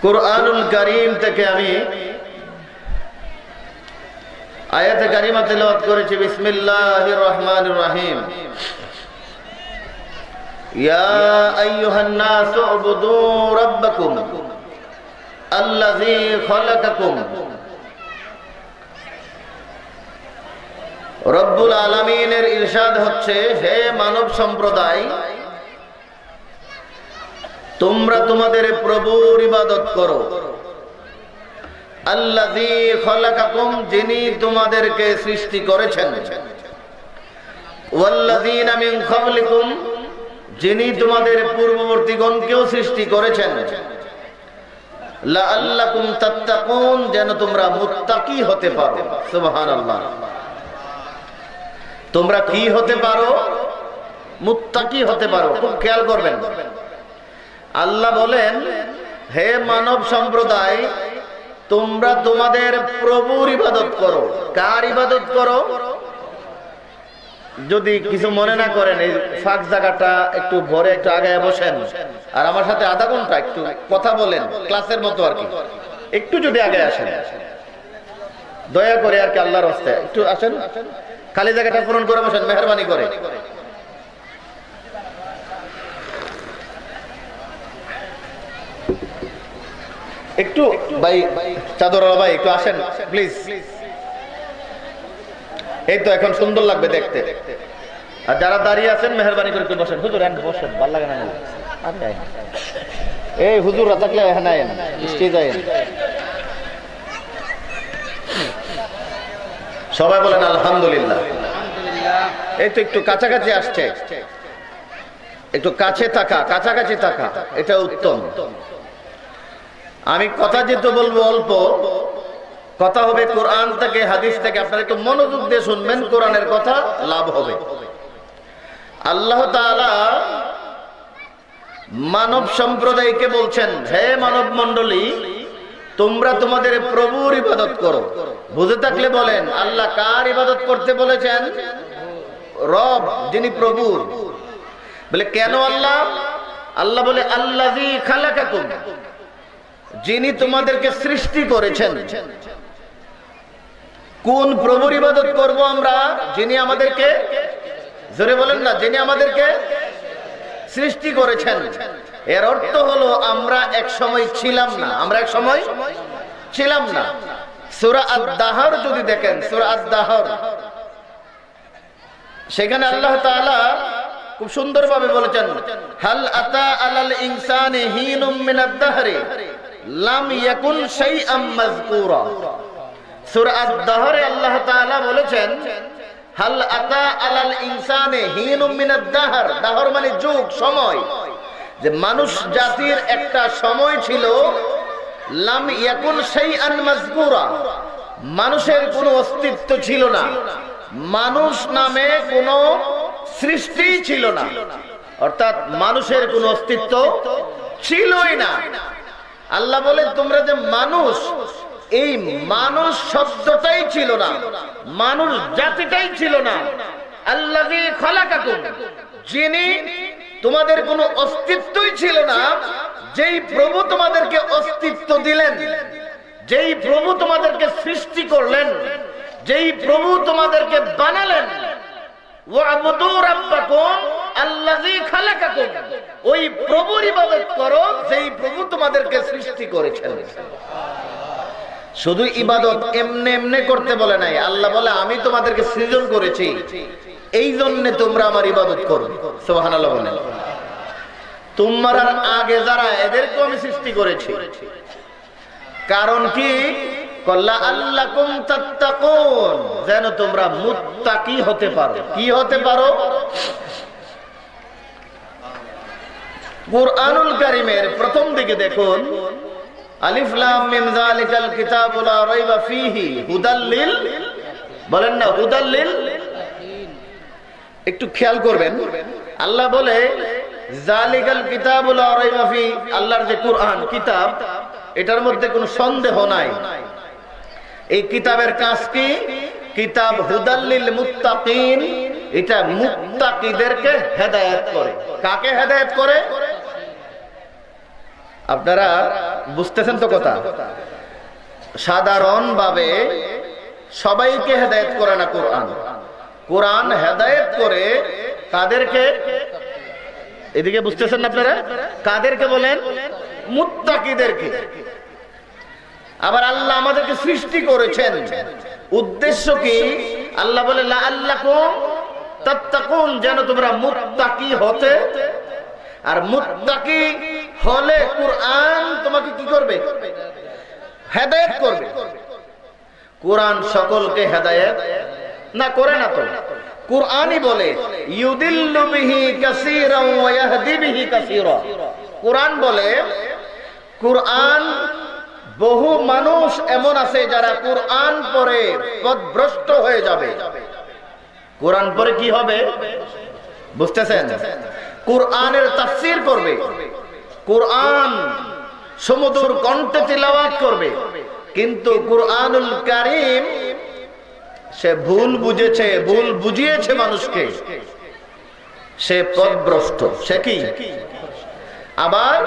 কুরআনুল কারীম থেকে আমি আয়াতে কারিমা তেলাওয়াত করেছি। বিসমিল্লাহির রহমানির রহিম। ইয়া আইয়ুহান নাসু উবুদু রাব্বাকুম আল্লাযী খালাকাকুম। রব্বুল আলামিনের ইরশাদ হচ্ছে, হে মানব সম্প্রদায়, তোমরা তোমাদের প্রভুর ইবাদত করো। আল্লাযী খালাকাকুম, যিনি তোমাদেরকে সৃষ্টি করেছেন। ওয়াল্লাযীনা মিন ক্বাবলিকুম, যিনি তোমাদের পূর্ববর্তীগণকেও সৃষ্টি করেছেন। লাআল্লাকুম তাত্তাকুন, যেন তোমরা মুত্তাকি হতে পারো। সুবহানাল্লাহ। তোমরা কি হতে পারো? মুত্তাকি হতে পারো। খুব খেয়াল করবেন। আল্লাহ বলেন, হে মানব সম্প্রদায়, তোমরা তোমাদের প্রভুর ইবাদত করো। কার ইবাদত করো? যদি কিছু মনে না করেন, এই ফাঁক জায়গাটা একটু ভরে একটু আগায় বসেন আর আমার সাথে আধা ঘন্টা একটু কথা বলেন, ক্লাসের মতো আর কি। একটু যদি আগে আসেন দয়া করে আর কি, আল্লাহর রাস্তে একটু আসেন, খালি জায়গাটা পূরণ করে বসেন মেহেরবানি করে। একটু ভাই চাদর ভাই একটু আসেন প্লিজ। এই তো এখন সুন্দর লাগবে দেখতে। আর যারা দাঁড়িয়ে আছেন মেহেরবানি করে একটু বসেন। হুজুর বসেন, ভালো লাগে না। এই হুজুর থাকলে সবাই বলেন আলহামদুলিল্লাহ। এই তো একটু কাছাকাছি আসছে, একটু কাছে থাকা, কাছাকাছি থাকা, এটা উত্তম। আমি কথা যেহেতু বলবো অল্প, কথা হবে কোরআন থেকে, হাদিস থেকে। আপনারা একটু মনোযোগ দিয়ে শুনবেন, কোরআনের কথা, লাভ হবে। আল্লাহ তাআলা মানব সম্প্রদায়কে বলছেন, হে মানব মণ্ডলী, তোমরা তোমাদের প্রভুর ইবাদত করো। বুঝে থাকলে বলেন, আল্লাহ কার ইবাদত করতে বলেছেন? রব, যিনি প্রভুর। বলে কেন আল্লাহ? আল্লাহ বলে, আল্লাযী খালাকাকুম, যিনি তোমাদেরকে সৃষ্টি করেছেন। কোন প্রভুর ইবাদত করব আমরা? যিনি আমাদেরকে, জোরে বলেন না, যিনি আমাদেরকে সৃষ্টি করেছেন। এর অর্থ হলো আমরা এক সময় ছিলাম না। আমরা এক সময় ছিলাম না। সূরা আদ-দাহর যদি দেখেন, সূরা আদ-দাহর, সেখানে আল্লাহ তাআলা খুব সুন্দরভাবে বলেছেন, হাল আতা আলাল ইনসানি হিনুম মিনাদ দাহরি লাম ইয়াকুন শাইআম মাযকুরা। সূরা আদ-দাহরে আল্লাহ তাআলা বলেছেন, হাল আতা আলাল ইনসানি হিনুম মিনাদ দাহর। দাহর মানে যুগ, সময়। যে মানুষ জাতির একটা সময় ছিল, লাম ইয়াকুন শাইআন মাযকুরা, মানুষের কোনো অস্তিত্ব ছিল না, মানুষ নামে কোনো সৃষ্টি ছিল না। অর্থাৎ মানুষের কোনো অস্তিত্ব ছিলই না। আল্লাহ বলে, তোমরা যে মানুষ, এই মানুষ শব্দটাই ছিল না, মানুষ জাতিটাই ছিল না। আল্লাযী খালাকাকুম, যিনি তোমাদের কোনো অস্তিত্বই ছিল না, যেই প্রভু তোমাদেরকে অস্তিত্ব দিলেন, যেই প্রভু তোমাদেরকে সৃষ্টি করলেন, যেই প্রভু তোমাদেরকে বানালেন। ওয়াবুদু রাব্বাকুম আল্লাযী খালাকাকুম, ওই প্রভুর ইবাদত করো যেই প্রভু তোমাদেরকে সৃষ্টি করেছেন। শুধু ইবাদত এমনে এমনে করতে বলে নাই। আল্লাহ বলে, আমি তোমাদেরকে সৃজন করেছি, এই জন্য তোমরা আমার ইবাদত করো। সুবহানাল্লাহ বলেন। তোমরা আগে যারা, এদেরকেও আমি সৃষ্টি করেছি। কারণ কি? লাআল্লাকুম তাত্তাকুন, যেন তোমরা মুত্তাকি হতে পারো। কি হতে পারো? কুরআনুল কারীমের প্রথম দিকে দেখুন, আলিফ লাম মিম যালিকাল কিতাবু লা রাইবা ফীহি হুদাল লিল, বলেন না হুদাল লিল। একটু খেয়াল করবেন, আল্লাহ বলে যালিকাল কিতাবু লা রাইবা ফী, আল্লাহর যে কুরআন কিতাব, এটার মধ্যে কোনো সন্দেহ নাই। এই কিতাবের কাজ কি? কিতাব হুদাল লিল মুত্তাকিন, এটা মুত্তাকিদেরকে হেদায়েত করে। কাকে হেদায়েত করে? আপনারা বুঝতেছেন তো কথা? সাধারণভাবে সবাইকে হেদায়েত করে না কোরআন। কোরআন হেদায়েত করে কাদেরকে? এদিকে বুঝতেছেন না আপনারা? কাদেরকে বলেন? মুত্তাকিদেরকে। আবার আল্লাহ আমাদেরকে সৃষ্টি করেছেন, উদ্দেশ্য কি? আল্লাহ বলে লাআল্লাকুম তাত্তাকুন, যেন তোমরা মুত্তাকি হতে। আর মুত্তাকি হলে কোরআন তোমাকে কি করবে? হেদায়েত করবে। কোরআন সকলকে হেদায়েত না করে না তো। কোরআনই বলে ইউদিল্লু বিহি কাসীরান ওয়া ইয়াহদি বিহি কাসীরা। কোরআন বলে কোরআন বহু মানুষ এমন আছে যারা কোরআন পড়ে পথভ্রষ্ট হয়ে যাবে। কোরআন পড়ে কি হবে বুঝতেছেন? কোরআনের তাফসীর করবে, কোরআন সুমধুর কণ্ঠে তিলাওয়াত করবে, কিন্তু কোরআনুল কারীম সে ভুল বুঝেছে, ভুল বুঝিয়েছে মানুষকে, সে পথভ্রষ্ট। সে কি? আবার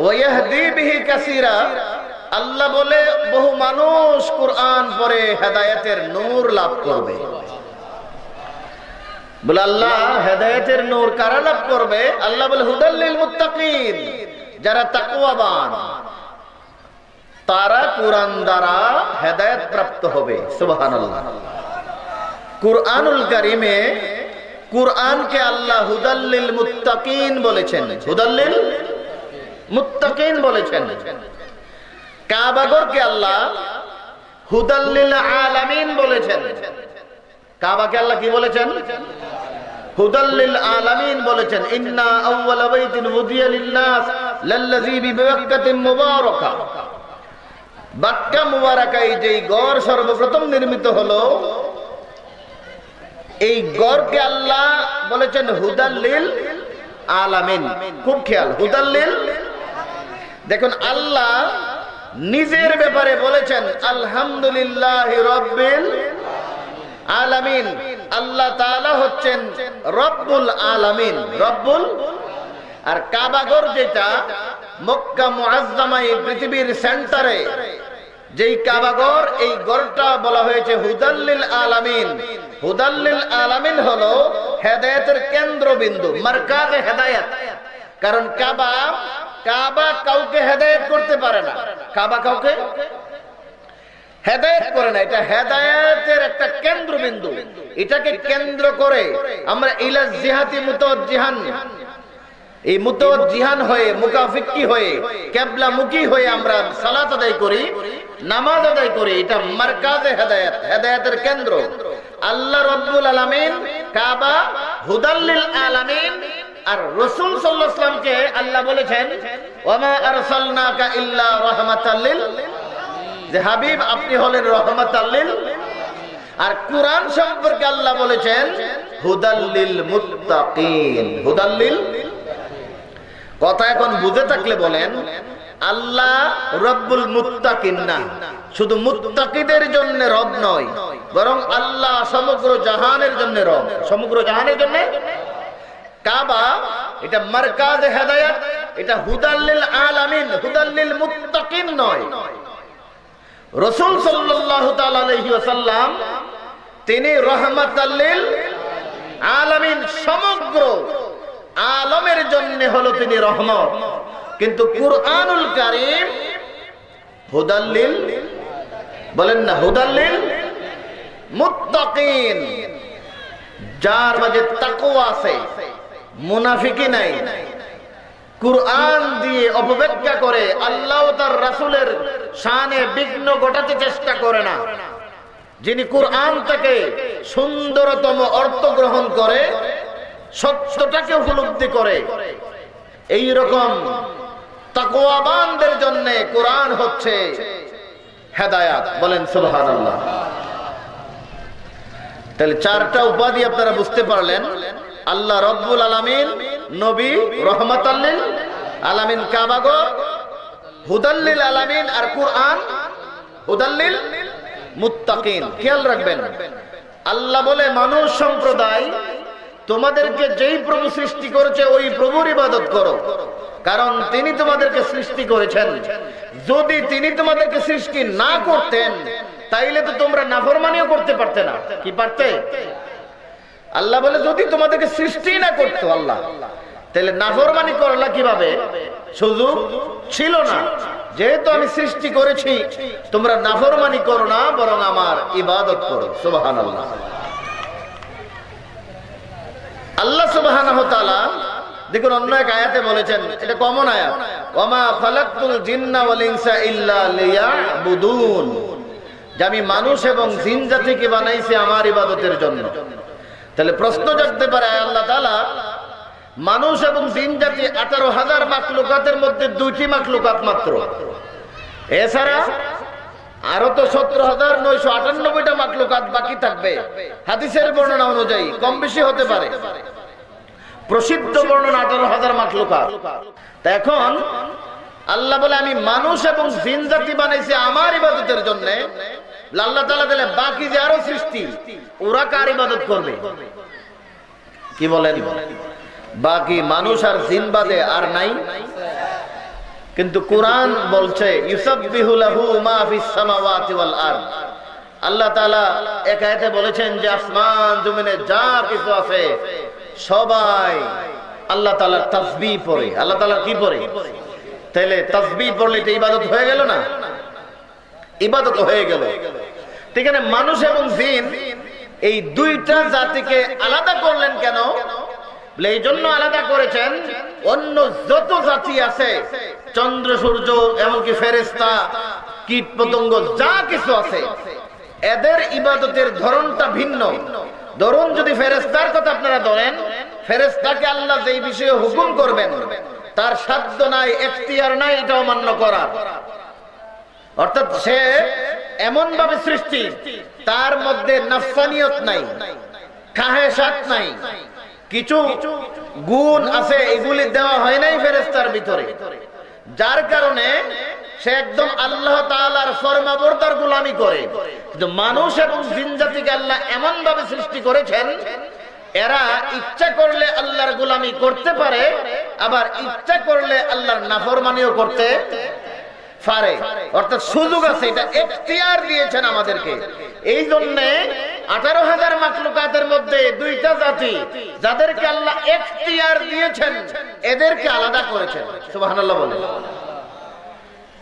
ওয়াহদি বিহি কাসীরা, আল্লাহ বলে বহু মানুষ কোরআন পড়ে হেদায়েতের নূর লাভ করবে। বলে আল্লাহ হেদায়েতের নূর কারা লাভ করবে? আল্লাহ বলে হুদাল্লিল মুত্তাকিন, যারা তাকওয়াবান তারা কোরআন দ্বারা হেদায়েত প্রাপ্ত হবে। সুবহানাল্লাহ। কুরআনুল কারীমে কুরআনকে আল্লাহ হুদাল্লিল মুত্তাকিন বলেছেন, হুদাল্লিল মুত্তাকিন বলেছেন। কাবাগরকে আল্লাহ হুদাল্লিল আলামিন বলেছেন। কাবাকে আল্লাহ কি বলেছেন? হুদাল্লিল আলামিন বলেছেন। ইন্না আউওয়ালা বাইতিন উদিয়া লিন-নাস লাল্লাযী বিবাক্কাতিন মুবারাকা। বাক্কা মুবারাকায় যেই ঘর সর্বপ্রথম নির্মিত হলো, এই ঘরকে আল্লাহ বলেছেন হুদাল্লিল আলামিন। খুব খেয়াল, হুদাল্লিল। দেখুন আল্লাহ নিজের ব্যাপারে বলেছেন আলহামদুলিল্লাহি রাব্বিল আলামিন। আল্লাহ তাআলা হচ্ছেন রব্বুল আলামিন, রব্বুল। আর কাবাঘর যেটা মক্কা মুআজ্জামা, এই পৃথিবীর সেন্টারে যেই কাবাঘর, এই ঘরটা বলা হয়েছে হুদাল্লিল আলামিন। হুদাল্লিল আলামিন হলো হেদায়েতের কেন্দ্রবিন্দু, মারকাজে হেদায়েত। কারণ কাবা কাউকে হেদায়েত করতে পারে না, কাবা কাউকে হেদায়েত করে না। এটা হেদায়েতের একটা কেন্দ্রবিন্দু। এটাকে কেন্দ্র করে আমরা ইলা জিহাতি মুতাওয়াজ্জিহান, এই মুতাওয়াজ্জিহান হয়ে, মুকাফিকি হয়ে, কিবলামুখী হয়ে আমরা সালাত আদায় করি, নামাজ আদায় করি। এটা মারকাজে হেদায়েত, হেদায়েতের কেন্দ্র। আল্লাহ রাব্বুল আলামিন, কাবা হুদাল্লিল আলামিন। আর রাসূল সাল্লাল্লাহু আলাইহি ওয়াসাল্লামকে আল্লাহ বলেছেন ওয়ামা আরসালনাকা ইল্লা রাহমাতাল লিল, যে হাবিব আপনি হলেন রাহমাতাল লিল। আর কোরআন সম্পর্কে আল্লাহ বলেছেন হুদাল্লিল মুত্তাকিন, হুদাল্লিল। কথা এখন বুঝে থাকলে বলেন আল্লাহ রব্বুল মুত্তাকিন না, শুধু মুত্তাকিদের জন্য রব নয়, বরং আল্লাহ সমগ্র জাহানের জন্য রব, সমগ্র জাহানের জন্য। কাবা এটা মারকাজে হেদায়েত, এটা হুদাল্লিল আলামিন, হুদাল্লিল মুত্তাকিন নয়। রাসূল সাল্লাল্লাহু তাআলা আলাইহি ওয়াসাল্লাম তিনি রাহমাতাল লিল আলামিন, সমগ্র আলমের জন্য হলো তিনি রহমত। কিন্তু কুরআনুল কারীম হুদাল্লিল, বলেন না, হুদাল্লিল মুত্তাকিন। যার মাঝে তাকওয়া আছে, মুনাফিকি নাই, কুরআন দিয়ে অপব্যাখ্যা করে, আল্লাহ ও তার রাসূলের শানে বিঘ্ন ঘটাতে চেষ্টা করে না, যিনি কুরআন থেকে সুন্দরতম অর্থ গ্রহণ করে, সত্যটাকে উপলব্ধি করে, এই রকম তাকওয়াবানদের জন্য কোরআন হচ্ছে হেদায়েত। বলেন সুবহানাল্লাহ। তাহলে চারটা উপাধি আপনারা বুঝতে পারলেন। আল্লাহ রব্বুল আলামিন, নবী রাহমাতাল লিল আলামিন, কাবাঘর হুদাল্লিল আলামিন, আর কোরআন হুদাল্লিল মুত্তাকিন। খেয়াল রাখবেন আল্লাহ বলে মানুষ সম্প্রদায় তোমাদেরকে যেই প্রভু সৃষ্টি করেছে ওই প্রভুর ইবাদত করো, কারণ তিনি তোমাদেরকে সৃষ্টি করেছেন। যদি তিনি তোমাদেরকে সৃষ্টি না করতেন তাইলে তো তোমরা নাফরমানিও করতে পারতে না। কি পারতে? আল্লাহ বলে যদি তোমাদেরকে সৃষ্টি না করতো আল্লাহ, তাহলে নাফরমানি করলা কিভাবে? সুযোগ ছিল না। যেহেতু আমি সৃষ্টি করেছি, তোমরা নাফরমানি করো না, বরং আমার ইবাদত করো। সুবহানাল্লাহ। আল্লাহ সুবহানাহু ওয়া তাআলা দেখুন অন্য এক আয়াতে বলেছেন, এটা কমন আয়াত, ওয়ামা খালাকতুল জিন্না ওয়াল ইনসা ইল্লা লিয়াবুদুন, যে আমি মানুষ এবং জিন জাতিকে বানাইছি আমার ইবাদতের জন্য। তাহলে প্রশ্ন জাগতে পারে, আল্লাহ তাআলা মানুষ এবং জিন জাতি 18,000 মাখলুকাতের মধ্যে 2টি মাখলুকাত মাত্র, এছাড়া আরো তো 17,998টা মাখলুকাত বাকি থাকবে। হাদিসের বর্ণনা অনুযায়ী কম বেশি হতে পারে, প্রসিদ্ধ বর্ণনা 18,000 মাখলুকাত। তা এখন আল্লাহ বলে আমি মানুষ এবং জিন জাতি বানাইছি আমার ইবাদতের জন্য। আল্লাহ তাআলা বলে বাকি যে আরো সৃষ্টি, ওরা কার ইবাদত করবে? কি বলেন? বাকি মানুষ আর জিন বাদে আর নাই। কিন্তু কোরআন বলছে ইউসাব্বিহু লাহু মা ফিস সামাওয়াতি ওয়াল আরদ। আল্লাহ তাআলা এক আয়াতে বলেছেন যে আসমান জমিনে যা কিছু আছে সবাই আল্লাহ তাআলার তাসবিহ পড়ে। আল্লাহ তাআলা কি পড়ে? তাহলে তাসবিহ পড়লে এটা ইবাদত হয়ে গেল না? ইবাদত হয়ে গেল। ঠিক আছে, মানুষ এবং জিন এই দুইটা জাতিকে আলাদা করলেন কেন? এই জন্য আলাদা করেছেন, অন্য যত জাতি আছে, চন্দ্র সূর্য এমনকি ফেরেশতা কীট পতঙ্গ যা কিছু আছে, এদের ইবাদতের ধরনটা ভিন্ন। ধরুন যদি ফেরেশতার কথা আপনারা ধরেন, ফেরেশতাকে আল্লাহ যেই বিষয়ে হুকুম করবেন তার সাধ্য নাই, এখতিয়ার নাই এটা অমান্য করার। অর্থাৎ সে এমন ভাবে সৃষ্টি, তার মধ্যে নাফসানিয়ত নাই, খাহেসাত নাই, কিছু গুণ আছে এগুলি দেওয়া হয় নাই ফেরেশতার ভিতরে, যার কারণে সে একদম আল্লাহ তাআলার ফরমাবরদার গোলামি করে। কিন্তু মানুষ এবং জিন জাতিকে আল্লাহ এমন ভাবে সৃষ্টি করেছেন, এরা ইচ্ছা করলে আল্লাহর গোলামি করতে পারে, আবার ইচ্ছা করলে আল্লাহর নাফরমানিও করতে পারে। অর্থাৎ সুযোগ আছে, এটা এখতিয়ার দিয়েছেন আমাদেরকে। এই জন্য 18,000 মাখলুকাতের মধ্যে 2টা জাতি যাদেরকে আল্লাহ এখতিয়ার দিয়েছেন, এদেরকে আলাদা করেছেন। সুবহানাল্লাহ বলেন।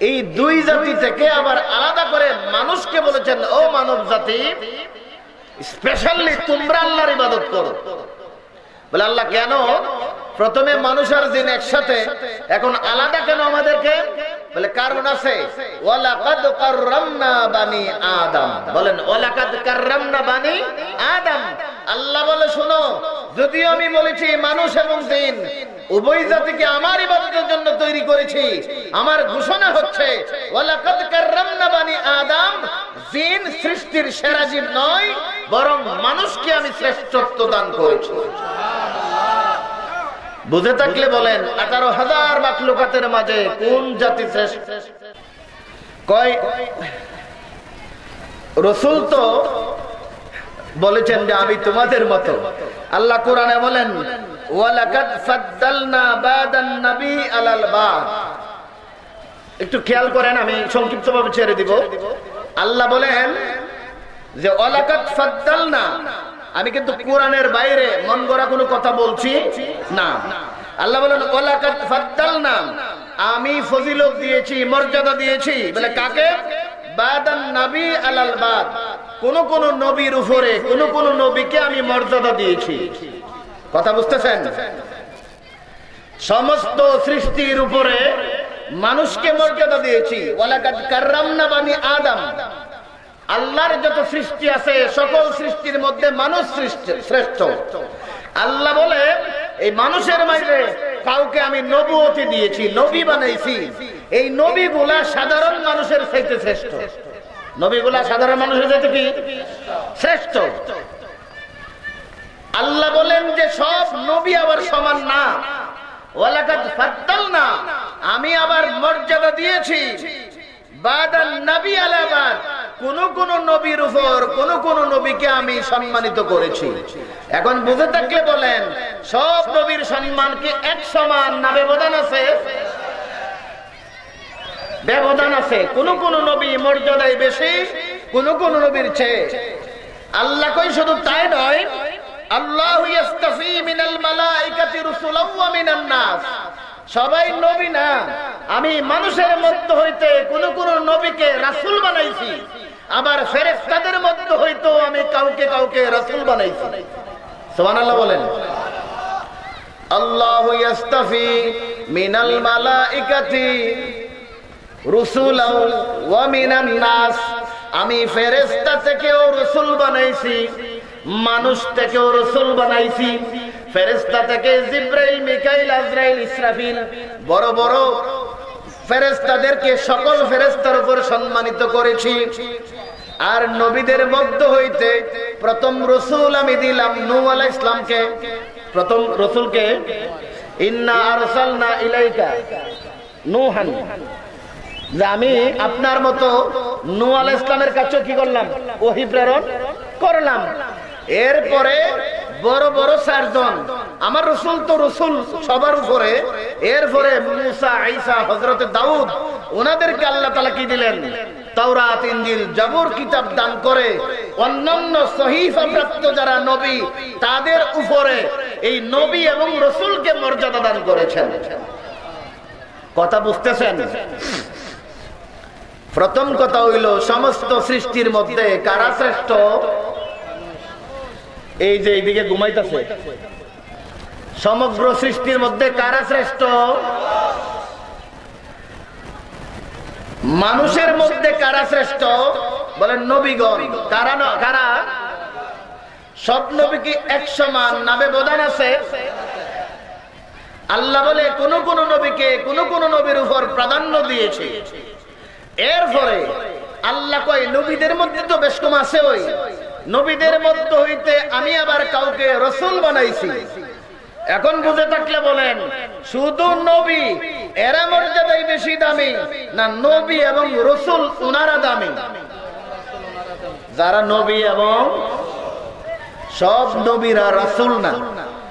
এই 2 জাতি থেকে আবার আলাদা করে মানুষকে বলেছেন, ও মানব জাতি, স্পেশালি তোমরা আল্লাহর ইবাদত করো। বলে আল্লাহ কেন প্রথমে মানুষ আর জিন একসাথে, এখন আলাদা কেন আমাদেরকে? বলে কারণ আছে, ওয়ালাকাদ কাররামনা বানি আদম। বলেন ওয়ালাকাদ কাররামনা বানি আদম। আল্লাহ বলে শোনো, যদিও আমি বলেছি মানুষ এবং জিন উভয় জাতিকে আমার ইবাদতের জন্য তৈরি করেছি, আমার ঘোষণা হচ্ছে ওয়ালাকাদ কাররামনা বানি আদম, জিন সৃষ্টির সেরা জীব নয়, বরং মানুষকে আমি শ্রেষ্ঠত্ব দান করেছি। বুঝে থাকলে বলেন 18,000 মাখলুকাতের মাঝে কোন জাতি শ্রেষ্ঠ? কয় রাসূল তো বলেছেন যে আমি তোমাদের মতো। আল্লাহ কোরআনে বলেন ওয়ালাকাদ ফাদ্দালনা বাদান নবী আলাল বাদ। একটু খেয়াল করেন, আমি সংক্ষিপ্তভাবে ছেড়ে দিব। আল্লাহ বলেন যে ওয়ালাকাদ ফাদ্দালনা, আমি কিন্তু কোরআনের বাইরে মন গড়া কোনো কথা বলছি না। আল্লাহ বলেন ওয়ালাকাদ ফাদ্দালনা, আমি ফজিলত দিয়েছি, মর্যাদা দিয়েছি। বলে কাকে? বাদান নবী আলাল বাদ, কোন কোন নবীর উপরে কোন কোন নবীকে আমি মর্যাদা দিয়েছি। কথা বুঝতেছেন? সমস্ত সৃষ্টির উপরে মানুষকে মর্যাদা দিয়েছি। ওয়ালাকাদ কাররামনা বানি আদম। আল্লাহর যত সৃষ্টি আছে সকল সৃষ্টির মধ্যে মানুষ শ্রেষ্ঠ। আল্লাহ বলে এই মানুষের মাঝে কাউকে আমি নবুয়তি দিয়েছি, নবী বানাইছি। এই নবীগুলা সাধারণ মানুষের চাইতে শ্রেষ্ঠ। নবীগুলা সাধারণ মানুষের চাইতে কি শ্রেষ্ঠ? আল্লাহ বলেন যে সব নবী আবার সমান না। ওয়ালাকাদ ফাদ্দালনা, আমি আবার মর্যাদা দিয়েছি বাদান নবী আলা বাদ, কোন নবীর উপর কোন নবীকে আমি সম্মানিত করেছি। এখন বুঝে থাকলে বলেন, সব নবীর সম্মান কি এক সমান না ব্যবধান আছে? ব্যবধান আছে। কোন নবী মর্যাদায় বেশি, কোন নবীর চেয়ে। আল্লাহ কই শুধু তাই নয়, আল্লাহু ইস্তাফি মিনাল মালাইকাতি রাসূলাও ওয়া মিনান নাস। সবাই নবী না, আমি মানুষের মধ্যে হইতে কোন নবীকে রাসূল বানাইছি, আবার ফেরেশতাদের মধ্যে হইতেও আমি কাউকে রাসূল বানাইছি। সুবহানাল্লাহ বলেন। আল্লাহু ইস্তাফি মিনাল মালাইকাতি রাসূলাও ওয়া মিনান নাস। আমি ফেরেশতা থেকেও রাসূল বানাইছি, মানুষ থেকেও রাসূল বানাইছি। ফেরেশতা থেকে জিবরাইল, মিকাইল, আজরাইল, ইসরাফিল, বড় বড় ফেরেশতাদেরকে সকল ফেরেশতার উপর সম্মানিত করেছি। আর নবীদের মধ্যে হইতে প্রথম রাসূল আমি দিলাম নূহ আলাইহিস সালামকে। প্রথম রাসূলকে ইন্না আরসালনা ইলাইকা নূহান, যে আমি আপনার মতো নূহ আলাইহিস সালামের কাছে কি করলাম? ওহী প্রেরণ করলাম। এরপরে বড় বড় চারজন, আমার রাসূল তো রাসূল সবার উপরে। এরপরে মুসা, ঈসা, হযরত দাউদ, ওনাদেরকে আল্লাহ তাআলা কি দিলেন? তাওরাত, ইনজিল, জাবুর কিতাব দান করে অন্যান্য সহিফা প্রাপ্ত যারা নবী, তাদের উপরে এই নবী এবং রাসূলকে মর্যাদা দান করেছেন। কথা বুঝতেছেন? প্রথম কথা হইল, সমস্ত সৃষ্টির মধ্যে কারা শ্রেষ্ঠ? এই যে এইদিকে ঘুমাইতেছে, সমগ্র সৃষ্টির মধ্যে কারা শ্রেষ্ঠ? মানুষের মধ্যে কারা শ্রেষ্ঠ? বলেন নবীগণ। কারা? সব নবী কি এক সমান না ব্যবধান আছে? আল্লাহ বলে কোন নবীকে কোন নবীর উপর প্রাধান্য দিয়েছে। এরপরে আল্লাহ কয় নবীদের মধ্যে তো বেশ কম আছে, ওই নবীদের মধ্যে হইতে আমি আবার কাউকে রাসূল বানাইছি। এখন বুঝে থাকলে বলেন, শুধু নবী এরা মর্যাদায় বেশি দামি, না নবী এবং রাসূল উনারা দামি? যারা নবী এবং সব নবীরা রাসূল না,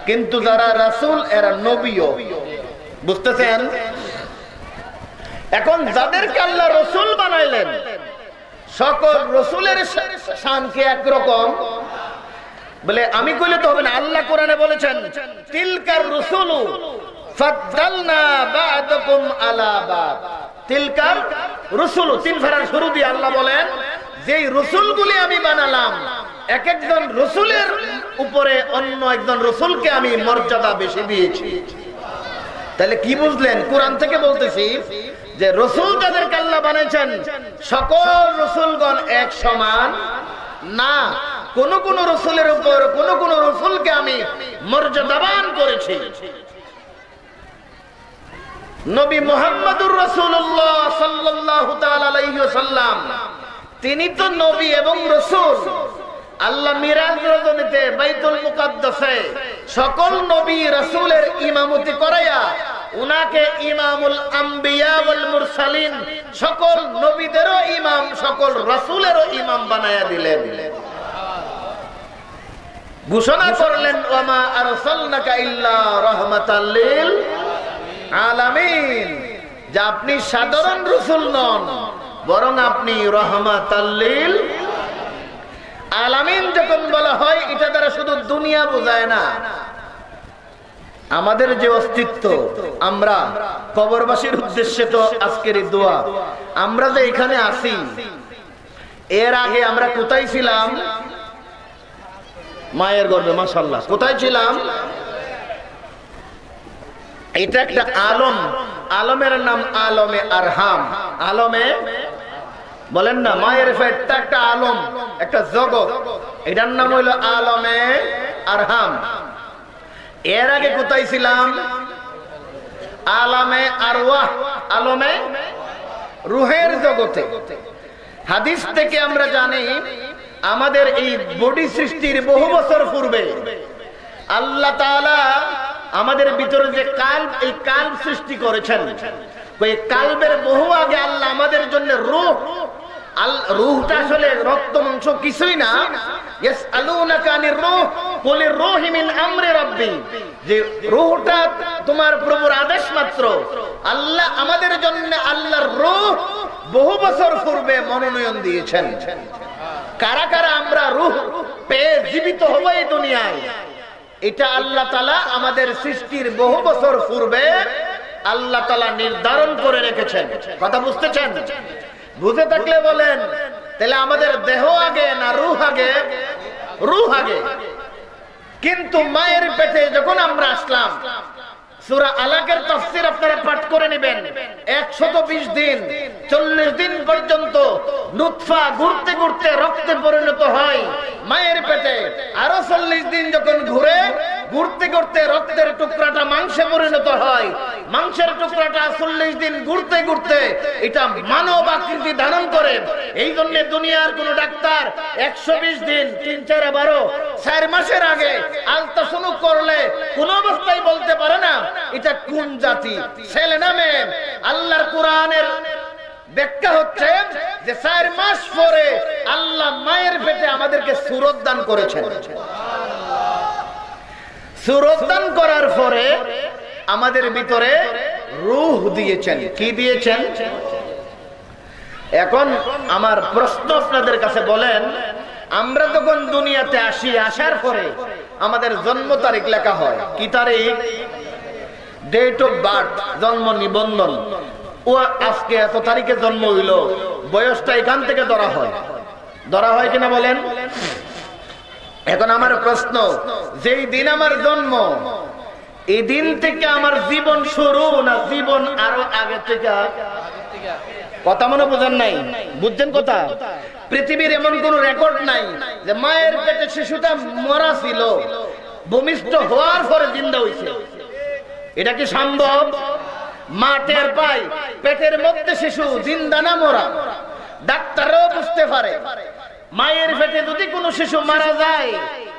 কিন্তু যারা রাসূল এরা নবীও। বুঝতেছেন? এখন যাদেরকে আল্লাহ রাসূল বানাইলেন, সকল রাসূলের শান কি একরকম? বলে আমি কইলে তো হবে না। আল্লাহ কোরআনে বলেছেন, তিলকার রাসূলু ফাদ্দালনা বা'দাকুম আলা বা'দ। তিলকার রাসূলু, তিন ফারার শুরু দিয়ে আল্লাহ বলেন, যেই রাসূলগুলি আমি বানালাম, এক একজন রাসূলের উপরে অন্য একজন রাসূলকে আমি মর্যাদা বেশি দিয়েছি। তাহলে কি বুঝলেন? কোরআন থেকে বলতেছি যে রাসূল যাদেরকে আল্লাহ বানাইছেন, সকল রাসূলগণ এক সমান না। কোন রাসূলের উপর কোন রাসূলকে আমি মর্যাদাবান করেছি। নবী মুহাম্মদুর রাসূলুল্লাহ সাল্লাল্লাহু তাআলা আলাইহি ওয়াসাল্লাম, তিনি তো নবী এবং রাসূল। আল্লাহ মিরাজ রজনীতে বাইতুল মুকাদ্দাসে সকল নবী রাসূলের ইমামতি করায়া উনাকে ইমামুল আম্বিয়া ওয়াল মুরসালিন, সকল নবীদেরও ইমাম, সকল রাসূলেরও ইমাম বানায়া দিলেন। ঘোষণা করলেন, ওয়ামা আরসালনাকা ইল্লা রাহমাতাল লিল আলামিন, যে আপনি সাধারণ রাসূল নন, বরং আপনি রাহমাতাল লিল আলামিন। যখন বলা হয়, এটা দ্বারা শুধু দুনিয়া বোঝায় না, আমাদের যে অস্তিত্ব, আমরা কবরবাসীর উদ্দেশ্যে তো আজকের এই দোয়া। আমরা যে এখানে আছি, এর আগে আমরা কোথায় ছিলাম? মায়ের গর্ভে। মাশাআল্লাহ। কোথায় ছিলাম? এটা একটা আলম, আলমের নাম আলমে আরহাম। আলমে বলেন না, মায়ের পেটটা একটা আলম, একটা জগৎ, এটার নাম হইল আলমে আরহাম। এর আগে কোথায় ছিলাম? আলমে আরওয়াহ, আলমে রূহের জগতে। হাদিস থেকে আমরা জানি, আমাদের এই বডি সৃষ্টির বহু বছর পূর্বে আল্লাহ তাআলা আমাদের ভিতরে যে কাল্ব, এই কাল্ব সৃষ্টি করেছেন। এই কাল্বের বহু আগে আল্লাহ আমাদের জন্য রূহ রূহটা আসলে রক্ত মাংস কিছুই না। ইয়াসআলুনাকা আনির রূহ কুলির রূহু মিন আমরি রাব্বি, যে রূহটা তোমার প্রভুর আদেশ মাত্র। আল্লাহ আমাদের জন্য আল্লাহর রূহ বহু বছর পূর্বে মনোনয়ন দিয়েছেন। কারা কারা আমরা রূহ পেয়ে জীবিত হব এই দুনিয়ায়, এটা আল্লাহ তাআলা আমাদের সৃষ্টির বহু বছর পূর্বে আল্লাহ তাআলা নির্ধারণ করে রেখেছেন। কথা বুঝতেছেন? বুঝে থাকলে বলেন, তাহলে আমাদের দেহ আগে না রূহ আগে? রূহ আগে। কিন্তু মায়ের পেটে যখন আমরা আসলাম, সূরা আলাকের তাফসীর আপনারা পাঠ করে নেবেন। 120 দিন 40 দিন পর্যন্ত নুতফা ঘুরতে ঘুরতে রক্তে পরিণত হয় মায়ের পেটে। আরো 40 দিন যখন ঘুরে ঘুরতে ঘুরতে রক্তের টুকরাটা মাংসে পরিণত হয়। মাংসের টুকরাটা 40 দিন ঘুরতে ঘুরতে এটা মানব আকৃতি ধারণ করে। এই জন্য দুনিয়ার কোন ডাক্তার 120 দিন 3 4 12 4 মাসের আগে আলট্রাসাউন্ড করলে কোন অবস্থায় বলতে পারে না এটা কোন জাতি, ছেলে না মেয়ে। আল্লাহর কোরআনের ব্যাখ্যা হচ্ছে যে 4 মাস পরে আল্লাহ মায়ের পেটে আমাদেরকে সূরত দান করেছেন। সূরত দান করার পরে আমাদের ভিতরে রূহ দিয়েছেন। কি দিয়েছেন? এখন আমার প্রশ্ন আপনাদের কাছে, বলেন, আমরা যখন দুনিয়াতে আসি, আসার পরে আমাদের জন্ম তারিখ লেখা হয়। কি তারিখ? ডেট অফ বার্থ, জন্ম নিবন্ধন। ও আজকে এত তারিখে জন্ম হইল, বয়সটা এখান থেকে ধরা হয়। ধরা হয় কিনা বলেন? এখন আমার প্রশ্ন, যেই দিন আমার জন্ম, এই দিন থেকে আমার জীবন শুরু না জীবন আরো আগে থেকে? কথা মনে বোঝেন নাই? বুঝছেন কথা? পৃথিবীর এমন কোন রেকর্ড নাই যে মায়ের পেটে শিশুটা মরা ছিল, ভূমিষ্ঠ হওয়ার পরে জিন্দা হইছে। এটা কি সম্ভব? মা টের পায় পেটের মধ্যে শিশু জিন্দা না মরা, ডাক্তারও বুঝতে পারে। মায়ের পেটে যদি কোনো শিশু মারা যায়,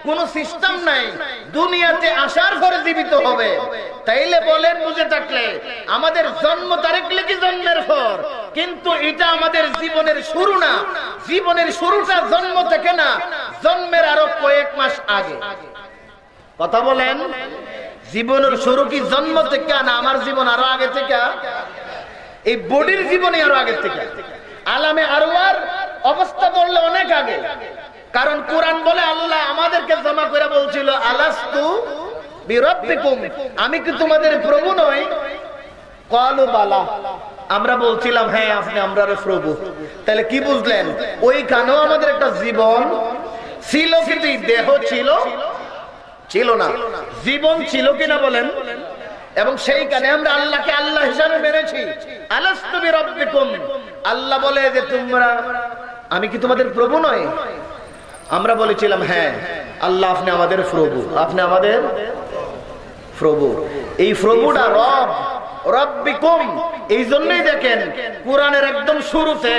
কোন সিস্টেম নাই দুনিয়াতে আসার পরে জীবিত হবে। তাইলে বলেন, বুঝে থাকলে আমাদের জন্ম তারিখ লিখি জন্মের পর, কিন্তু এটা আমাদের জীবনের শুরু না। জীবনের শুরুটা জন্ম থেকে না, জন্মের আরো কয়েক মাস আগে। কথা বলেন, জীবনের শুরু কি জন্ম থেকে না আমার জীবন আরো আগে থেকে? এই বডির জীবনে আরো আগে থেকে। আলামে আরওয়ার অবস্থা বললে অনেক আগে। কারণ কোরআন বলে আল্লাহ আমাদেরকে জমা করে বলছিল, আলাস্তু বিরাব্বিকুম, আমি কি তোমাদের প্রভু নই? ক্বালু বালা, আমরা বলছিলাম হ্যাঁ আপনি আমরার প্রভু। তাহলে কি বুঝলেন? ওইখানেও আমাদের একটা জীবন ছিল, কিন্তু দেহ ছিল ছিল না। জীবন ছিল কিনা বলেন? এবং সেইখানে আমরা আল্লাহকে আল্লাহ হিসাবে মেনেছি। আলাস্তু বিরাব্বিকুম, আল্লাহ বলে যে তোমরা, আমি কি তোমাদের প্রভু নই? আমরা বলেছিলাম হ্যাঁ আল্লাহ আপনি আমাদের প্রভু, আপনি আমাদের প্রভু। এই প্রভুটা রব, রব্বিকুম। এই জন্যই দেখেন কোরআনের একদম শুরুতে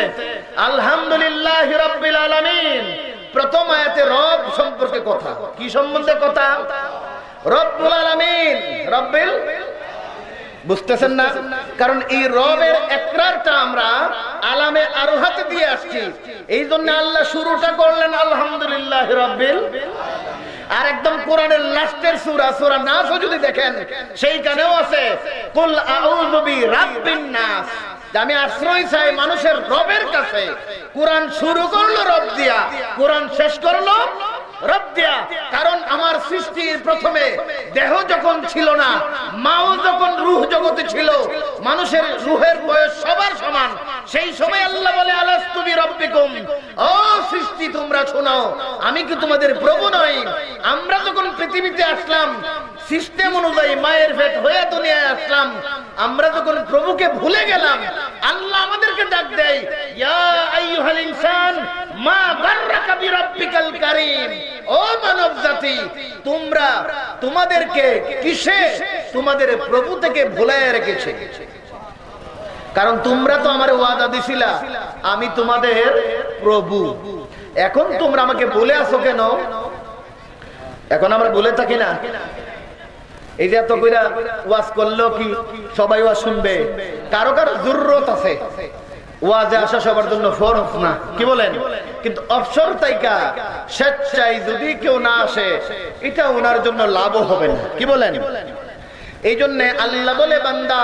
আলহামদুলিল্লাহি রাব্বিল আলামিন, প্রথম আয়াতে রব সম্পর্কে কথা। কি সম্বন্ধে কথা? রব্বুল আলামিন, রব্বিল, বুঝতেছেন না? কারণ এই রবের ইকরারটা আমরা আলামে আরোহাতে দিয়ে আসছি। এই জন্য আল্লাহ শুরুটা করলেন আলহামদুলিল্লাহি রাব্বিল। আর একদম কোরআনের লাস্টের সূরা, সূরা নাস যদি দেখেন, সেইখানেও আছে কুল আউযু বিরাব্বিন নাস, আমি আশ্রয় চাই মানুষের রবের কাছে। কোরআন শুরু করলো রব দিয়া, কোরআন শেষ করলো রব দিয়া। কারণ আমার সৃষ্টির প্রথমে দেহ যখন ছিল না, মাও যখন রূহ জগতে ছিল, মানুষের রূহের বয়স সবার সমান, সেই সময় আল্লাহ বলে আলাস্তু বিরাব্বিকুম, ও সৃষ্টি তোমরা শোনো, আমি কি তোমাদের প্রভু নই? আমরা যখন পৃথিবীতে আসলাম, সিস্টেম অনুযায়ী মায়ের পেট হয়ে দুনিয়ায় আসলাম, আমরা যখন প্রভুকে ভুলে গেলাম, আল্লাহ আমাদেরকে ডাক দেয়, ইয়া আইয়ুহাল ইনসান মা গাররাকা বিরাব্বিকাল কারীম, ও মানব জাতি, তোমরা তোমাদেরকে কিসে তোমাদের প্রভু থেকে ভুলায় রেখেছে? কারণ তোমরা তো আমার ওয়াদা দিছিলা আমি তোমাদের প্রভু, এখন তোমরা আমাকে বলে আসো কেন? এখন আমরা বলে থাকি না, এই যে এত কইরা ওয়াজ করলো কি সবাই ওয়াজ শুনবে? কারো কারো জরুরত আছে, ওয়াজে আসা সবার জন্য ফরজ না, কি বলেন? কিন্তু অবসর তাইকা স্বেচ্ছায় যদি কেউ না আসে এটা ওনার জন্য লাভও হবে না, কি বলেন? এই জন্য আল্লাহ বলে, বান্দা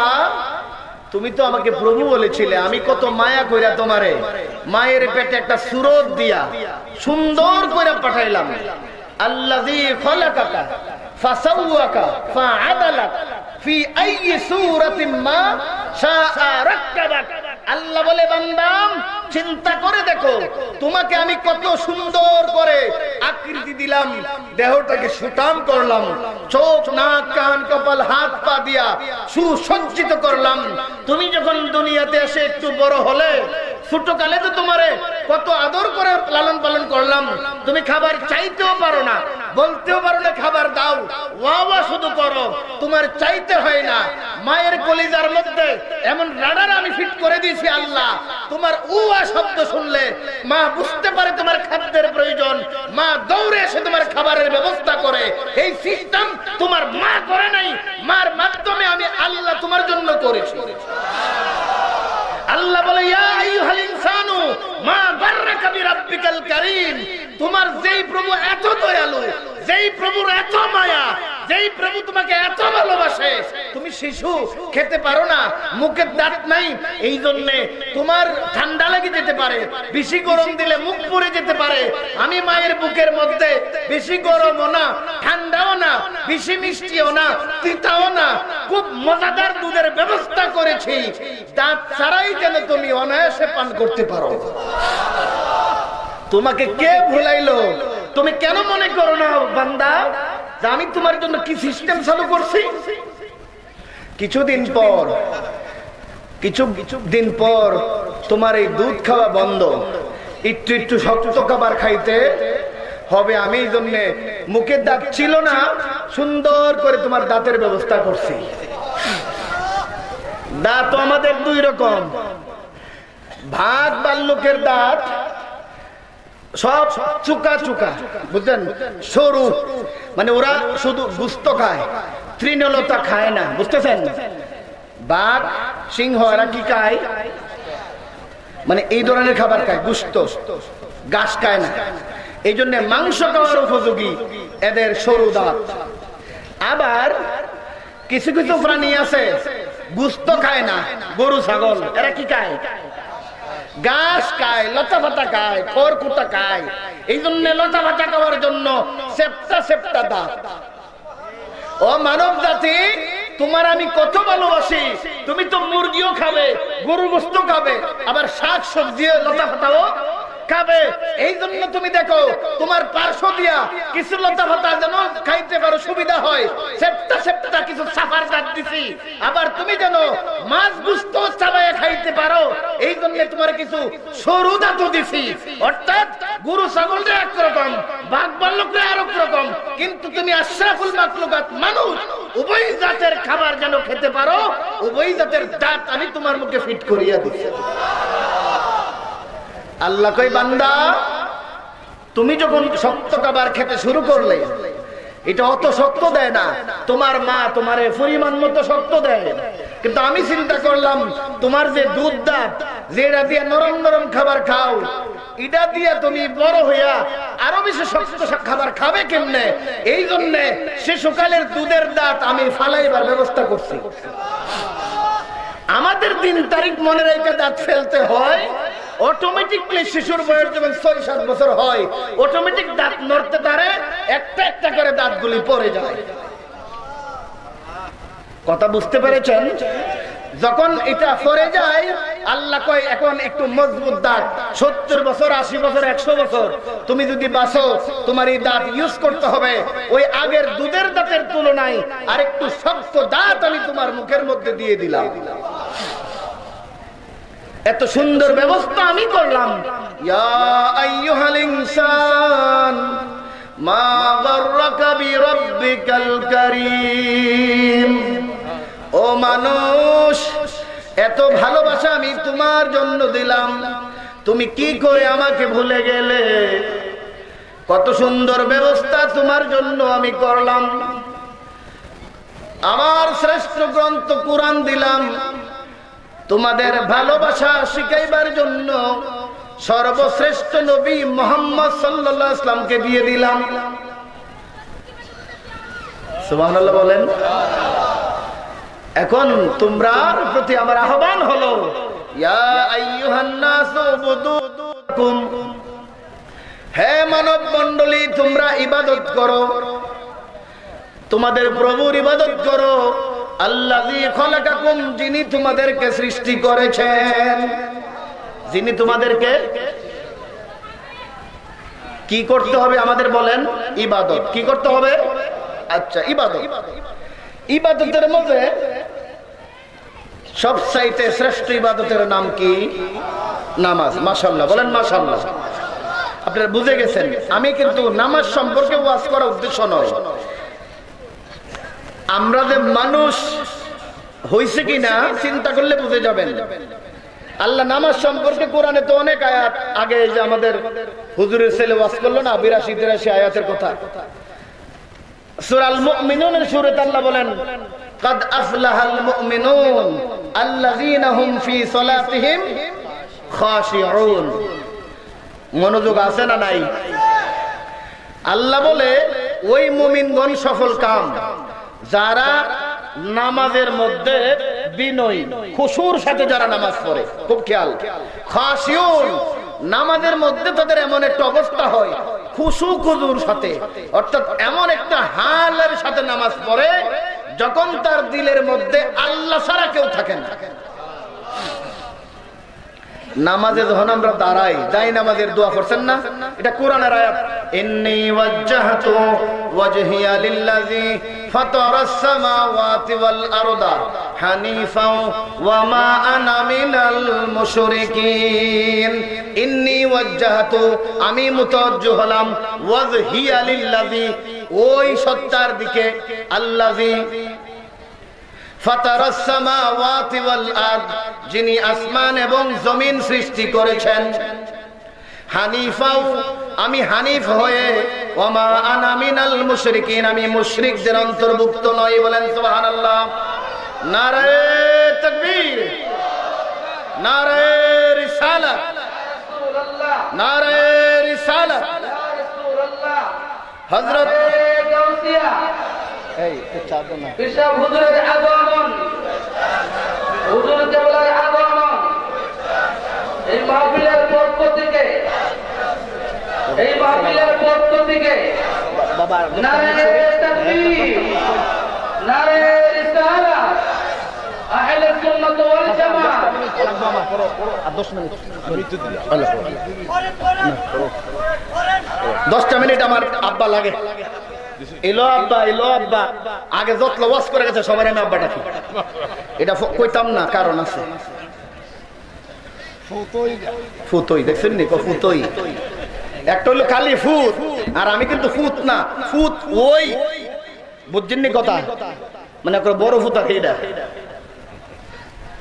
তুমি তো আমাকে প্রভু বলেছিলে, আমি কত মায়া কইরা তোমারে মায়ের পেটে একটা সুরত দিয়া সুন্দর করে পাঠাইলাম। আল্লাযী খলাকাকা ফাসাওয়াকা ফাআদালাক ফি আইয়ি সূরাতিন মা শাআ রাক্কাবাক। আল্লাহ বলে, বান্দা চিন্তা করে দেখো, তোমাকে আমি কত সুন্দর করে আকৃতি দিলাম, দেহটাকে সুঠাম করলাম, চোখ নাক কান কপাল হাত পা দিয়া সুসজ্জিত করলাম। তুমি যখন দুনিয়াতে এসে একটু বড় হলে, ছোটকালে তো তোমারে কত আদর করে লালন পালন করলাম, তুমি খাবার চাইতেও পারো না, বলতেও পারো না খাবার দাও, ওয়া শুধু করো, তোমার চাইতে হয় না। মায়ের কলিজার মধ্যে এমন রাডার আমি ফিট করে দিয়েছি আল্লাহ, তোমার উয়া শব্দ শুনলে মা বুঝতে পারে তোমার খাদ্যের প্রয়োজন, মা দৌড়ে এসে তোমার খাবারের ব্যবস্থা করে। এই সিস্টেম তোমার মা করে নাই, মার মাধ্যমে আমি আল্লাহ তোমার জন্য করেছি। আল্লাহ বলে, ইয়া আইয়ুহাল ইনসানু মা গাররাকা বিরাব্বিকাল কারীম। তোমার যেই প্রভু এত দয়ালু, যেই প্রভুর এত মায়া, যেই প্রভু তোমাকে এত ভালোবাসে, তুমি শিশু খেতে পারো না, মুখে দাঁত নাই, এই জন্য তোমার ঠান্ডা লেগে যেতে পারে, বেশি গরম দিলে মুখ পুড়ে যেতে পারে। আমি মায়ের বুকের মধ্যে বেশি গরমও না, ঠান্ডাও না, বেশি মিষ্টিও না, তিতাও না, খুব মজাদার দুধের ব্যবস্থা করেছি, দাঁত ছাড়াই যেন তুমি অনায়াসে পান করতে পারো। তোমাকে কে ভুলাইলো? তুমি কেন মনে করো না বান্দা যে আমি তোমার জন্য কি সিস্টেম চালু করছি? কিছুদিন পর তোমার এই দুধ খাওয়া বন্ধ, একটু একটু শক্ত খাবার খাইতে হবে। আমি এই জন্য মুখের দাঁত ছিল না, সুন্দর করে তোমার দাঁতের ব্যবস্থা করছি। দাঁত আমাদের দুই রকম, ভাগ বাল্যকের দাঁত সব চুকা চুকা, বুঝলেন, সরু, মানে ওরা শুধু গুস্ত খায়, তৃণলতা খায় না, বুঝতেছেন? বাঘ সিংহ এরা কি খায়? মানে এই ধরনের খাবার খায়, গুস্ত, ঘাস খায় না, এই জন্য মাংস খাওয়ার উপযোগী এদের সরু দাঁত। আবার কিছু কিছু প্রাণী আছে গুস্ত খায় না, গরু ছাগল, এরা কি খায়? ঘাস খায়, লতা পাতা খায়, খড়কুটা খায়, এই জন্য লতা পাতা খাওয়ার জন্য সেপ্টা সেপ্টা দাঁত। ও মানব জাতি, তোমার আমি কত ভালোবাসি, তুমি তো মুরগিও খাবে, গরু গোশত খাবে, আবার শাক সবজি লতা পাতাও খাবে। এই জন্য তুমি দেখো তোমার পার্শ্ব দিয়া কিছু লতা পাতা যেন খাইতে পারো, সুবিধা হয়, সেপ্টা সেপ্টা কিছু সাফার দাঁত দিছি। আবার তুমি যেন মাছ গুস্ত চাবাইয়া খাইতে পারো, এই জন্য তোমার কিছু সরু দাঁতও দিছি। অর্থাৎ গরু ছাগলটা একরকম, বাঘ ভাল্লুকটা আরেক রকম, কিন্তু তুমি আশরাফুল মাখলুকাত মানুষ, উভয় জাতের খাবার যেন খেতে পারো, উভয় জাতের দাঁত আমি তোমার মুখে ফিট করিয়া দিচ্ছি। আল্লাহ কই, বান্দা তুমি যখন শক্ত খাবার খেতে শুরু করলে, এটা অত শক্ত দেয় না, তোমার মা তোমারে পরিমাণ মতো শক্ত দেয়, কিন্তু আমি চিন্তা করলাম তোমার যে দুধ দাঁত, যেটা দিয়ে নরম নরম খাবার খাও, এটা দিয়ে তুমি বড় হইয়া আরো বেশি শক্ত খাবার খাবে কেমনে? এই জন্য শিশুকালের দুধের দাঁত আমি ফালাইবার ব্যবস্থা করছি। আমাদের 3 তারিখ মনে রেখে দাঁত ফেলতে হয়, অটোমেটিকলি শিশুর বয়স যখন 6-7 বছর হয়, অটোমেটিক দাঁত নড়তে পারে, একটা একটা করে দাঁতগুলি পড়ে যায়। কথা বুঝতে পেরেছেন? যখন এটা পড়ে যায়, আল্লাহ কয় এখন একটু মজবুত দাঁত, 70 বছর 80 বছর 100 বছর তুমি যদি বাঁচো, তোমার এই দাঁত ইউজ করতে হবে ওই আগের দুধের দাঁতের তুলনায় আর একটু শক্ত দাঁত আমি তোমার মুখের মধ্যে দিয়ে দিলাম। এত সুন্দর ব্যবস্থা আমি করলাম। ইয়া আইয়ুহাল ইনসান মা গাররাকা বিরাব্বিকাল কারীম। ও মানুষ, এত ভালোবাসা আমি তোমার জন্য দিলাম, তুমি কি করে আমাকে ভুলে গেলে? কত সুন্দর ব্যবস্থা তোমার জন্য আমি করলাম, আমার শ্রেষ্ঠ গ্রন্থ কুরআন দিলাম, তোমাদের ভালোবাসা শিখাইবার জন্য সর্বশ্রেষ্ঠ নবী মুহাম্মদ সাল্লাল্লাহু আলাইহি ওয়াসাল্লামকে দিয়ে দিলাম। সুবহানাল্লাহ বলেন। এখন তোমরার প্রতি আমার আহ্বান হলো, ইয়া আইয়ুহান নাসু উবুদুকুম, হে মানব মণ্ডলী তোমরা ইবাদত করো, তোমাদের প্রভুর ইবাদত করো, আল্লাযী খলাকাকুম, যিনি তোমাদেরকে সৃষ্টি করেছেন। যিনি তোমাদেরকে কি করতে হবে আমাদের বলেন? ইবাদত। কি করতে হবে? আচ্ছা, ইবাদত। ইবাদতের মধ্যে সবচাইতে শ্রেষ্ঠ ইবাদতের নাম কি? নামাজ। মাশাআল্লাহ বলেন মাশাআল্লাহ। আপনারা বুঝে গেছেন। আমি কিন্তু নামাজ সম্পর্কে ওয়াজ করার উদ্দেশ্য নয়, আমরা যে মানুষ হইছে কিনা চিন্তা করলে বুঝে যাবেন। আল্লাহ নামাজ সম্পর্কে কোরআনে তো অনেক আয়াত, আগে যে আমাদের হুজুরের ছেলে ওয়াজ করলো না 82-83 আয়াতের কথা, সূরা আল মুমিনুনের সূরাতে আল্লাহ বলেন, কাদ আফলাহাল মুমিনুন আল্লাযীনা হুম ফি সালাতিহিম খাশিউন। মনোযোগ আছে না নাই? আল্লাহ বলে ওই মুমিনগণ সফল কাম যারা নামাজের মধ্যে বিনয়ী খুশুর সাথে যারা নামাজ পড়ে। খুব খেয়াল, খাশিউন, নামাজের মধ্যে তাদের এমন একটা অবস্থা হয় খুশু খুজুর সাথে, অর্থাৎ এমন একটা হালের সাথে নামাজ পড়ে যখন তার দিলের মধ্যে আল্লাহ ছাড়া কেউ থাকে না। নামাজে যখন আমরা দাঁড়াই, যাই নামাজের দোয়া করছেন না, এটা কোরআনের আয়াত, ইন্নী ওয়াজ্জাহতু ওয়াজহিয়া লিল্লাযী ফাতারাস সামাওয়াতি ওয়াল আরদা হানিফাও ওয়া মা আনা মিনাল মুশরিকিন। ইন্নী ওয়াজ্জাহতু, আমি মুতাওয়াজ্জিহ হলাম, ওয়াজহিয়া লিল্লাযী, ওই সত্তার দিকে, আল্লাযী ফাতারাস সামাওয়াতি ওয়াল আরদ, যিনি আসমান এবং জমিন সৃষ্টি করেছেন। হানিফাও, আমি হানিফ হয়ে, ওয়া মা আনা মিনাল মুশরিকিন, আমি মুশরিকদের অন্তর্ভুক্ত নই। বলেন সুবহানাল্লাহ। নারে তাকবীর, নারে রিসালাত, নারে রিসালাত। হযরত গাউসিয়া এই চাঁদো না বিশাল হুজুরের আগমন, হুজুর কেবলার আগমন এই মাহফিলের পক্ষ থেকে, এই মাহফিলের পক্ষ থেকে বাবা নারে তাকবীর, নারে রিসালাত, আহলে সুন্নাত ওয়াল জামাত। বাবা পড়ো পড়ো, আর 10 মিনিট মৃত্যু দিলা, 10টা মিনিট আমার আব্বা লাগে। এলো আব্বা, এলো আব্বা, আগে যত ওয়াজ করে গেছে সবার আমি আব্বা ডাকি, এটা কইতাম না, কারণ আছে। ফুতই দেখছেন নি? ফুতই একটা হলো খালি ফুত, আর আমি কিন্তু ফুত না, ফুত ওই, বুঝছেন নি কথা? মানে বড় ফুত আছে এটা,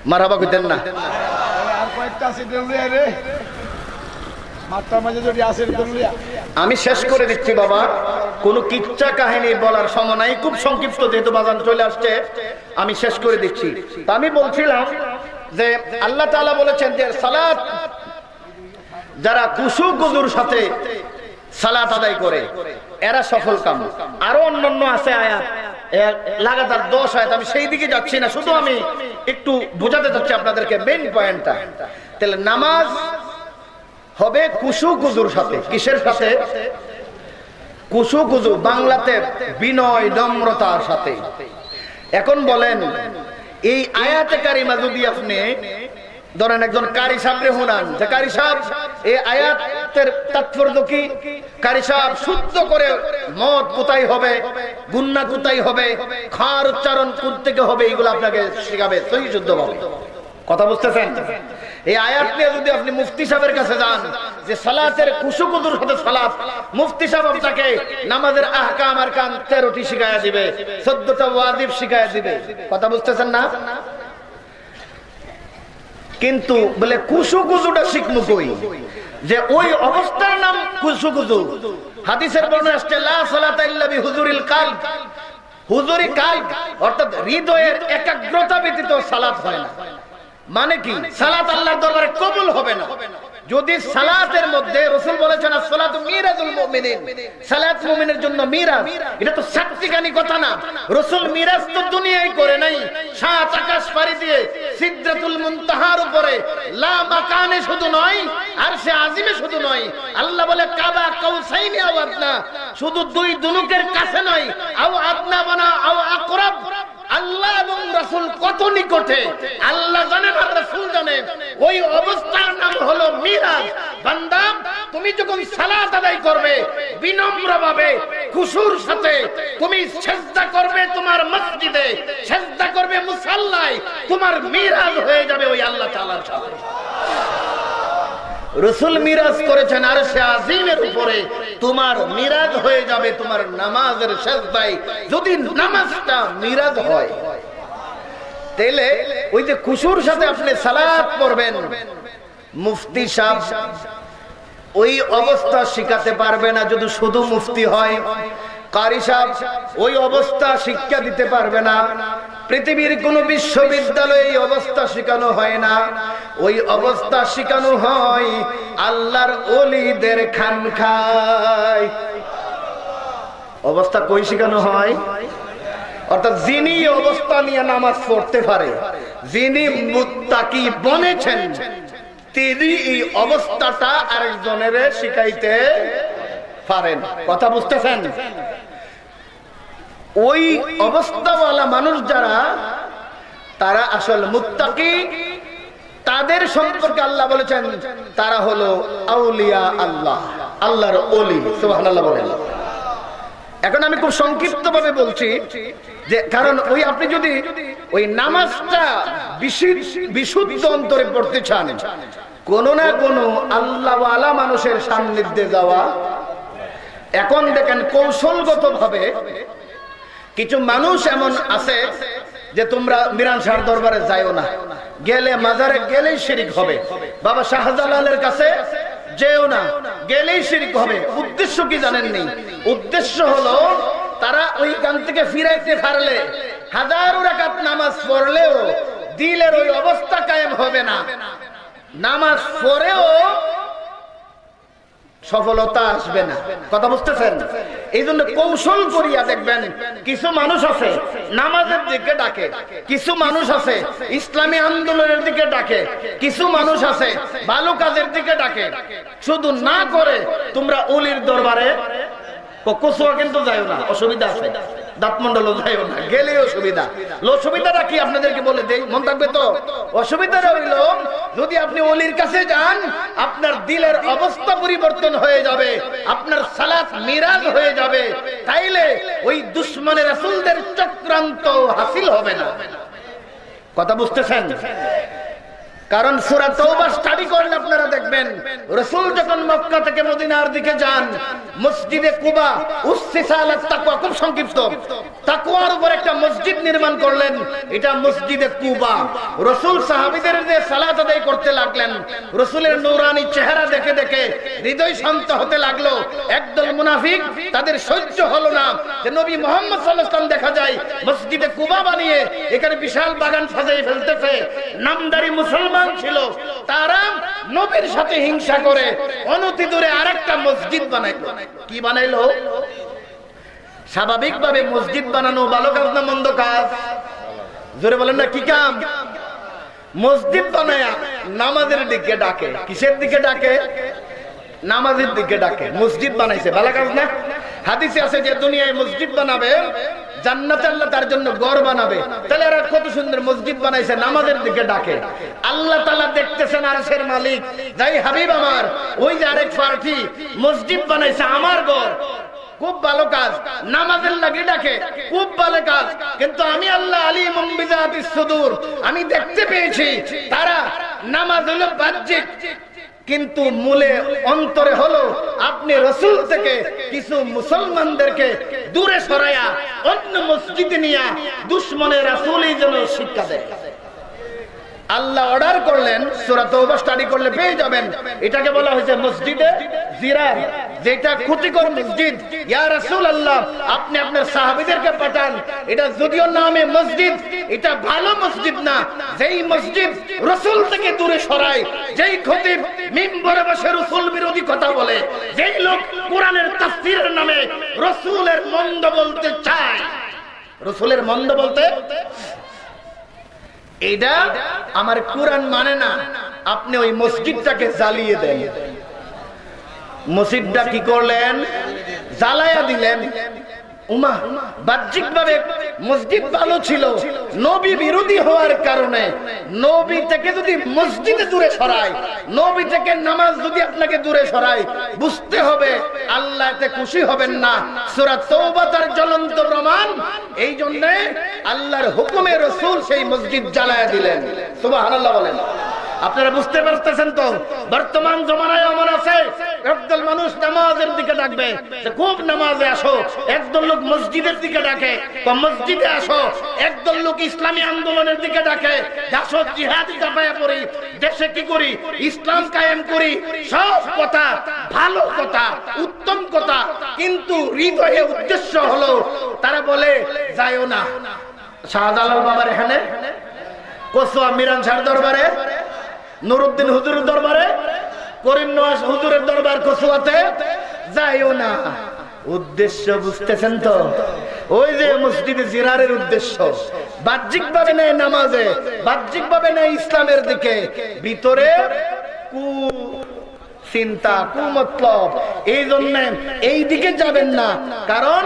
মারহাবা কইতেন না। আর কয়েকটা আছে রে, আমি শেষ করে দিচ্ছি বাবা, কোন কিচ্ছা কাহিনী বলার সময় নাই, খুব সংক্ষিপ্ত, যেহেতু বাজান চলে আসছে আমি শেষ করে দিচ্ছি। তা আমি বলছিলাম যে আল্লাহ তাআলা বলেছেন যে সালাত, যারা খুশু খুজুর সাথে সালাত আদায় করে এরা সফল কাম। আরো অন্যান্য আছে আয়াত, লাগাতার 10 আয়াত, আমি সেই দিকে যাচ্ছি না, শুধু আমি একটু বোঝাতে চাচ্ছি আপনাদেরকে মেইন পয়েন্টটা। তাহলে নামাজ হবে কুসু কুজুর সাথে। কিসের সাথে? কুসু কুজু, বাংলাতে বিনয় নম্রতার সাথে। এখন বলেন, এই আয়াতে কারিমা যদি আপনি ধরেন একজন কারি সাহেবরে শুনান যে কারি সাহেব এই আয়াতের তাৎপর্য কি, কারি সাহেব শুদ্ধ করে মদ কোথায় হবে, গুন্না কোথায় হবে, খার উচ্চারণ করতে হবে, এগুলো আপনাকে শেখাবে সহি শুদ্ধ ভাবে। কথা বুঝতেছেন? এই আয়াত নিয়ে যদি আপনি মুফতি সাহেবের কাছে যান যে সালাতের কুসুকুদুর সাথে সালাত, মুফতি সাহেব আপনাকে নামাজের আহকাম আর কাম 13টি শিখায়া দিবে, 14টা ওয়াজিব শিখায়া দিবে। কথা বুঝতেছেন না? কিন্তু বলে কুসুকুজুটা শিখমু কই, যে ওই অবস্থার নাম কুসুকুজু। হাদিসের বর্ণনা আসছে লা সালাতা ইল্লা বিহুজুরিল কালব, হুজুরি কালব অর্থাৎ হৃদয়ের একাগ্রতা ব্যতীত সালাত হয় না। মানে কি? সালাত আল্লাহর দরবারে কবুল হবে না যদি সালাতের মধ্যে, রাসূল বলেছেন আসসালাতু মিরাজুল মুমিনিন, সালাত মুমিনের জন্য মিরাজ। এটা তো সাত্বিকানি কথা না। রাসূল মিরাজ তো দুনিয়ায় করে নাই, সাত আকাশ পাড়ি দিয়ে সিদরাতুল মুনতাহার উপরে লা মাকানে শুধু নয়, আরশে আজিমে শুধু নয়, আল্লাহ বলে কাবা কাউসাইনি আও আদনা, শুধু দুই দুনুকের কাছে নয়, আও আদনা বানা আও আকরাব। আল্লাহ এবং রাসূল কত নিকটে আল্লাহ জানেন আর রাসূল জানেন। ওই অবস্থার নাম হলো মিরাজ। বান্দা, তুমি যখন সালাত আদায় করবে বিনম্রভাবে খুশুর সাথে, তুমি সিজদা করবে তোমার মসজিদে, সিজদা করবে মুসাল্লায়, তোমার মিরাজ হয়ে যাবে ওই আল্লাহ তাআলার সাথে। রাসূল মিরাজ করেছেন আরশে আজিমের উপরে, তোমার মিরাজ হয়ে যাবে তোমার নামাজের সিজদায়, যদি নামাজটা মিরাজ হয়। তাহলে ওই যে খুশুর সাথে আপনি সালাত পড়বেন, মুফতি সাহেব ওই অবস্থা শিখাতে পারবে না যদি শুধু মুফতি হয়। কারি সাহেব ওই অবস্থা শিক্ষা দিতে পারবে না। পৃথিবীর কোন বিশ্ববিদ্যালয়ে এই অবস্থা শেখানো হয় না। ওই অবস্থা শেখানো হয় আল্লাহর ওলিদের খানখায়। অবস্থা কই শেখানো হয়? অর্থাৎ যিনি অবস্থা নিয়ে নামাজ পড়তে পারে, যিনি মুত্তাকি বনেছেন, তিনি এই অবস্থাটা আরেকজনের শিখাইতে পারেন। কথা বুঝতেছেন? ওই অবস্থাওয়ালা মানুষ যারা, তারা আসল মুত্তাকি, তাদের সম্পর্কে আল্লাহ বলেছেন তারা হলো আউলিয়া আল্লাহ, আল্লাহর ওলি। সুবহানাল্লাহ বলেন। এখন আমি খুব সংক্ষিপ্ত ভাবে বলছি যে, কারণ ওই আপনি যদি ওই নামাজটা বিশুদ্ধ অন্তরে পড়তে চান, কোন না কোন আল্লাহওয়ালা মানুষের সান্নিধ্যে যাওয়া। এখন দেখেন কৌশলগত ভাবে কিছু মানুষ এমন আছে যে তোমরা মিরান শাহর দরবারে যাইও না, গেলে মাজারে গেলেই শিরক হবে, বাবা শাহজালালের কাছে যেও না, গেলেই শিরক হবে। উদ্দেশ্য কি জানেননি? উদ্দেশ্য হলো তারা ওই গান থেকে ফিরাইতে পারলে হাজারো রাকাত নামাজ পড়লেও দিলের ওই অবস্থা কায়েম হবে না, নামাজ পড়েও সফলতা আসবে না। কথা বুঝতেছেন? এই জন্য কৌশল করিয়া দেখবেন কিছু মানুষ আছে নামাজের দিকে ডাকে, কিছু মানুষ আছে ইসলামী আন্দোলনের দিকে ডাকে, কিছু মানুষ আছে ভালো কাজের দিকে ডাকে। শুধু না করে তোমরা ওলির দরবারে কচুয়া কিন্তু যাইও না, অসুবিধা আছে। দাঁতমন্ডলও যাইও না, গেলে অসুবিধা। অসুবিধাটা কি আপনাদেরকে বলে দেই, মন থাকবে তো? অসুবিধাটা হইল যদি আপনি ওলির কাছে যান, আপনার দিলের অবস্থা পরিবর্তন হয়ে যাবে, আপনার সালাত মিরাজ হয়ে যাবে, তাইলে ওই দুশমনের রাসূলদের চক্রান্ত হাসিল হবে না। কথা বুঝতেছেন? কারণ সূরা তাওবা স্টাডি করলে আপনারা দেখবেন রাসূল যখন মক্কা থেকে মদিনার দিকে যান, মসজিদে কুবা উসসিসা আলাত তাকওয়া, খুব সংক্ষিপ্ত, তাকওয়ার উপর একটা মসজিদ নির্মাণ করলেন, এটা মসজিদে কুবা। রাসূল সাহাবীদের দিয়ে সালাত আদায় করতে লাগলেন। রাসূলের নূরানি চেহারা দেখে দেখে হৃদয় শান্ত হতে লাগলো। একদল মুনাফিক, তাদের সহ্য হলো না যে নবী মুহাম্মদ সাল্লাল্লাহু আলাইহি ওয়াসাল্লাম দেখা যায় মসজিদে কুবা বানিয়ে এখানে বিশাল বাগান সাজিয়ে ফেলতেছে। নামদারি মুসলমান ছিল, তারা নবীর সাথে হিংসা করে অনতি দূরে আরেকটা মসজিদ বানাইলো। কি বানাইলো? স্বাভাবিকভাবে মসজিদ বানানো ভালো কাজ না মন্দ কাজ? জোরে বলেন না, কি কাম? মসজিদ বানায়া নামাজের দিকে ডাকে। কিসের দিকে ডাকে? নামাজের দিকে ডাকে। মসজিদ বানাইছে, ভালো কাজ না? হাদিসে আছে যে দুনিয়ায় মসজিদ বানাবে, জান্নাতে আল্লাহ তার জন্য ঘর বানাবে। তাহলে এরা কত সুন্দর মসজিদ বানাইছে, নামাজের দিকে ডাকে। আল্লাহ তাআলা দেখতেছেন আরশের মালিক, যাই হাবিব আমার, ওই যে আরেক পার্টি মসজিদ বানাইছে আমার ঘর, খুব ভালো কাজ, নামাজের লাগি ডাকে, খুব ভালো কাজ। কিন্তু আমি আল্লাহ আলিমুম বিযাতিস সুদূর, আমি দেখতে পেয়েছি তারা নামাজ হলো বাহ্যিক, কিন্তু মূলে অন্তরে হলো আপনি রাসূল থেকে কিছু মুসলমানদেরকে দূরে সরাইয়া অন্য মসজিদে নিয়া দুশমনের রাসূলই যেন শিক্ষা দেয়। আল্লাহ অর্ডার করলেন, সূরা তাওবা স্টাডি করলে পেয়ে যাবেন, এটাকে বলা হয়েছে মসজিদে জিরার, যেটা ক্ষতিকর মসজিদ। ইয়া রাসূলুল্লাহ, আপনি আপনার সাহাবীদেরকে পাঠান, এটা যদিও নামে মসজিদ, এটা ভালো মসজিদ না। যেই মসজিদ রাসূল থেকে দূরে সরায়, যেই খতিব মিম্বরে বসে রাসূল বিরোধী কথা বলে, যেই লোক কোরআনের তাফসীরের নামে রাসূলের মন্দ বলতে চায়, রাসূলের মন্দ বলতে, এটা আমার কোরআন মানে না, আপনি ওই মসজিদটাকে জ্বালিয়ে দেন। মসজিদটা কি করলেন? জ্বালায়া দিলেন। উমা বাহ্যিকভাবে মসজিদ ভালো ছিল, নবী বিরোধী হওয়ার কারণে নবী থেকে যদি মসজিদে দূরে সরায়, নবী থেকে নামাজ যদি আপনাকে দূরে সরায়, বুঝতে হবে আল্লাহ এতে খুশি হবেন না। সূরা তাওবা তার জ্বলন্ত প্রমাণ। এই জন্য আল্লাহর হুকুমে রাসূল সেই মসজিদ জ্বালায়া দিলেন। সুবহানাল্লাহ বলেন। আপনারা বুঝতে পারতেছেন তো? বর্তমান জমানায় এমন আছে, একদল মানুষ নামাজের দিকে ডাকবে, খুব নামাজে আসো, একদল লোক মসজিদের দিকে ডাকে, তো মসজিদে আসো। একদল লোক ইসলামী আন্দোলনের দিকে ডাকে, আসো জিহাদি চাপায়া পড়ি, দেশে কি করি, ইসলাম কায়েম করি। সব কথা ভালো কথা, উত্তম কথা, কিন্তু হৃদয়ে উদ্দেশ্য হলো তারা বলে যায়ও না শাহজালাল বাবার এখানে, কসুয়া মিরান শাহর দরবারে, নুরুদ্দিন হুজুরের দরবারে, করিম নওয়াজ হুজুরের দরবার কসুয়াতে যাইও না। উদ্দেশ্য বুঝতেছেন তো? ওই যে মসজিদে জিরারের উদ্দেশ্য বাহ্যিক ভাবে নেই নামাজে, বাহ্যিক ভাবে নেই ইসলামের দিকে, ভিতরে কু চিন্তা, কুমতলব। এই জন্য এই দিকে যাবেন না, কারণ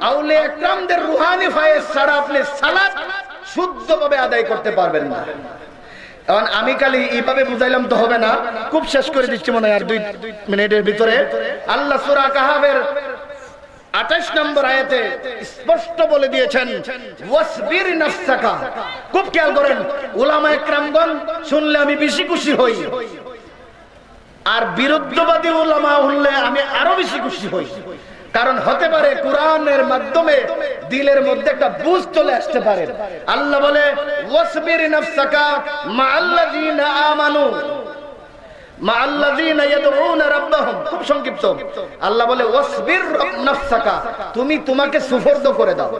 আউলিয়া ইকরামদের রুহানি ফায়েজ ছাড়া আপনি সালাত শুদ্ধভাবে আদায় করতে পারবেন না। এখন আমি খালি এইভাবে বুঝাইলাম তো হবে না, খুব শেষ করে দিচ্ছি মনে হয় আর 2 মিনিটের ভিতরে। আল্লাহ সূরা কাহাফের 28 নম্বর আয়াতে স্পষ্ট বলে দিয়েছেন, ওয়াসবির নাফসাকা। খুব খেয়াল করেন, উলামা ইকরামগণ শুনলে আমি বেশি খুশি হই, আর বিরুদ্ধবাদী উলামা হলে আমি আরো বেশি খুশি হই। কারণ হতে পারে কোরআনের মাধ্যমে দিলের মধ্যে একটা বুঝ চলে আসতে পারে। আল্লাহ বলে ওয়াসবির নাফসাকা মাআল্লাযীনা আমানু মাআল্লাযীনা ইয়াদউনা রাব্বাহুম। খুব সংক্ষিপ্ত। আল্লাহ বলে ওয়াসবির নাফসাকা, তুমি তোমাকে সুফর্দ করে দাও।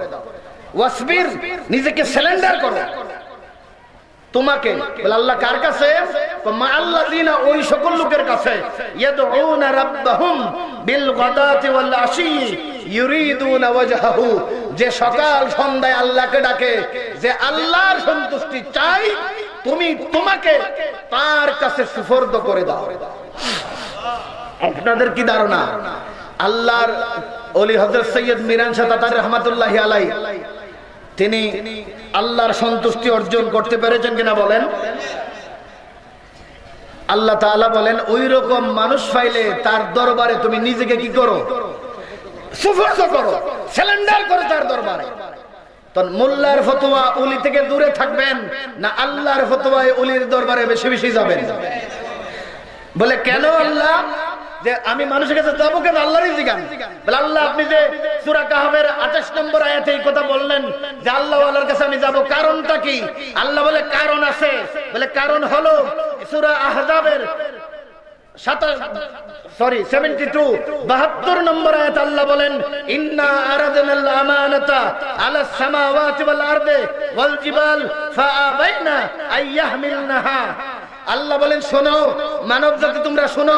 ওয়াসবির, নিজেকে সারেন্ডার করো। তোমাকে বলে আল্লাহ কার কাছে? মাআল্লাযীনা, ওই সকল লোকের কাছে, ইয়াদউনা রাব্বাহুম বিল গাদাতি ওয়াল আশি ইউরিদুনা ওয়াজহাহু, যে সকাল সন্ধ্যায় আল্লাহকে ডাকে, যে আল্লাহর সন্তুষ্টি চাই, তুমি তোমাকে তার কাছে সুফর্দ করে দাও। আপনাদের কি ধারণা আল্লাহর ওলি হযরত সৈয়দ মিরান শাহ তাতারী রাহমাতুল্লাহি আলাইহি তিনি আল্লাহর সন্তুষ্টি অর্জন করতে পেরেছেন কিনা বলেন? আল্লাহ তাআলা বলেন ওই রকম মানুষ পাইলে তার দরবারে তুমি নিজেকে কি করো? সুফর্দ করো, সারেন্ডার করো তার দরবারে। তখন মোল্লার ফতোয়া ওলি থেকে দূরে থাকবেন না আল্লাহর ফতোয়ায় ওলির দরবারে বেশি বেশি যাবেন? বলে কেন আল্লাহ যে আমি মানুষের কাছে যাবো কেন? আল্লাহরই জিজ্ঞান। বলে আল্লাহ আপনি যে সূরা কাহফের 28 নম্বর আয়াতে এই কথা বললেন যে আল্লাহ ওয়ালার কাছে আমি যাব, কারণটা কি? আল্লাহ বলে কারণ আছে। বলে কারণ হলো সূরা আহজাবের 72 নম্বর আয়াত আল্লাহ বলেন ইন্না আরাদনাল আমানাতা আলাস সামাওয়াতি ওয়াল আরদি ওয়াল জিবাল ফাআবাইনা আইয়াহমিলনাহা। আল্লাহ বলেন শোনো মানব জাতি, তোমরা শোনো,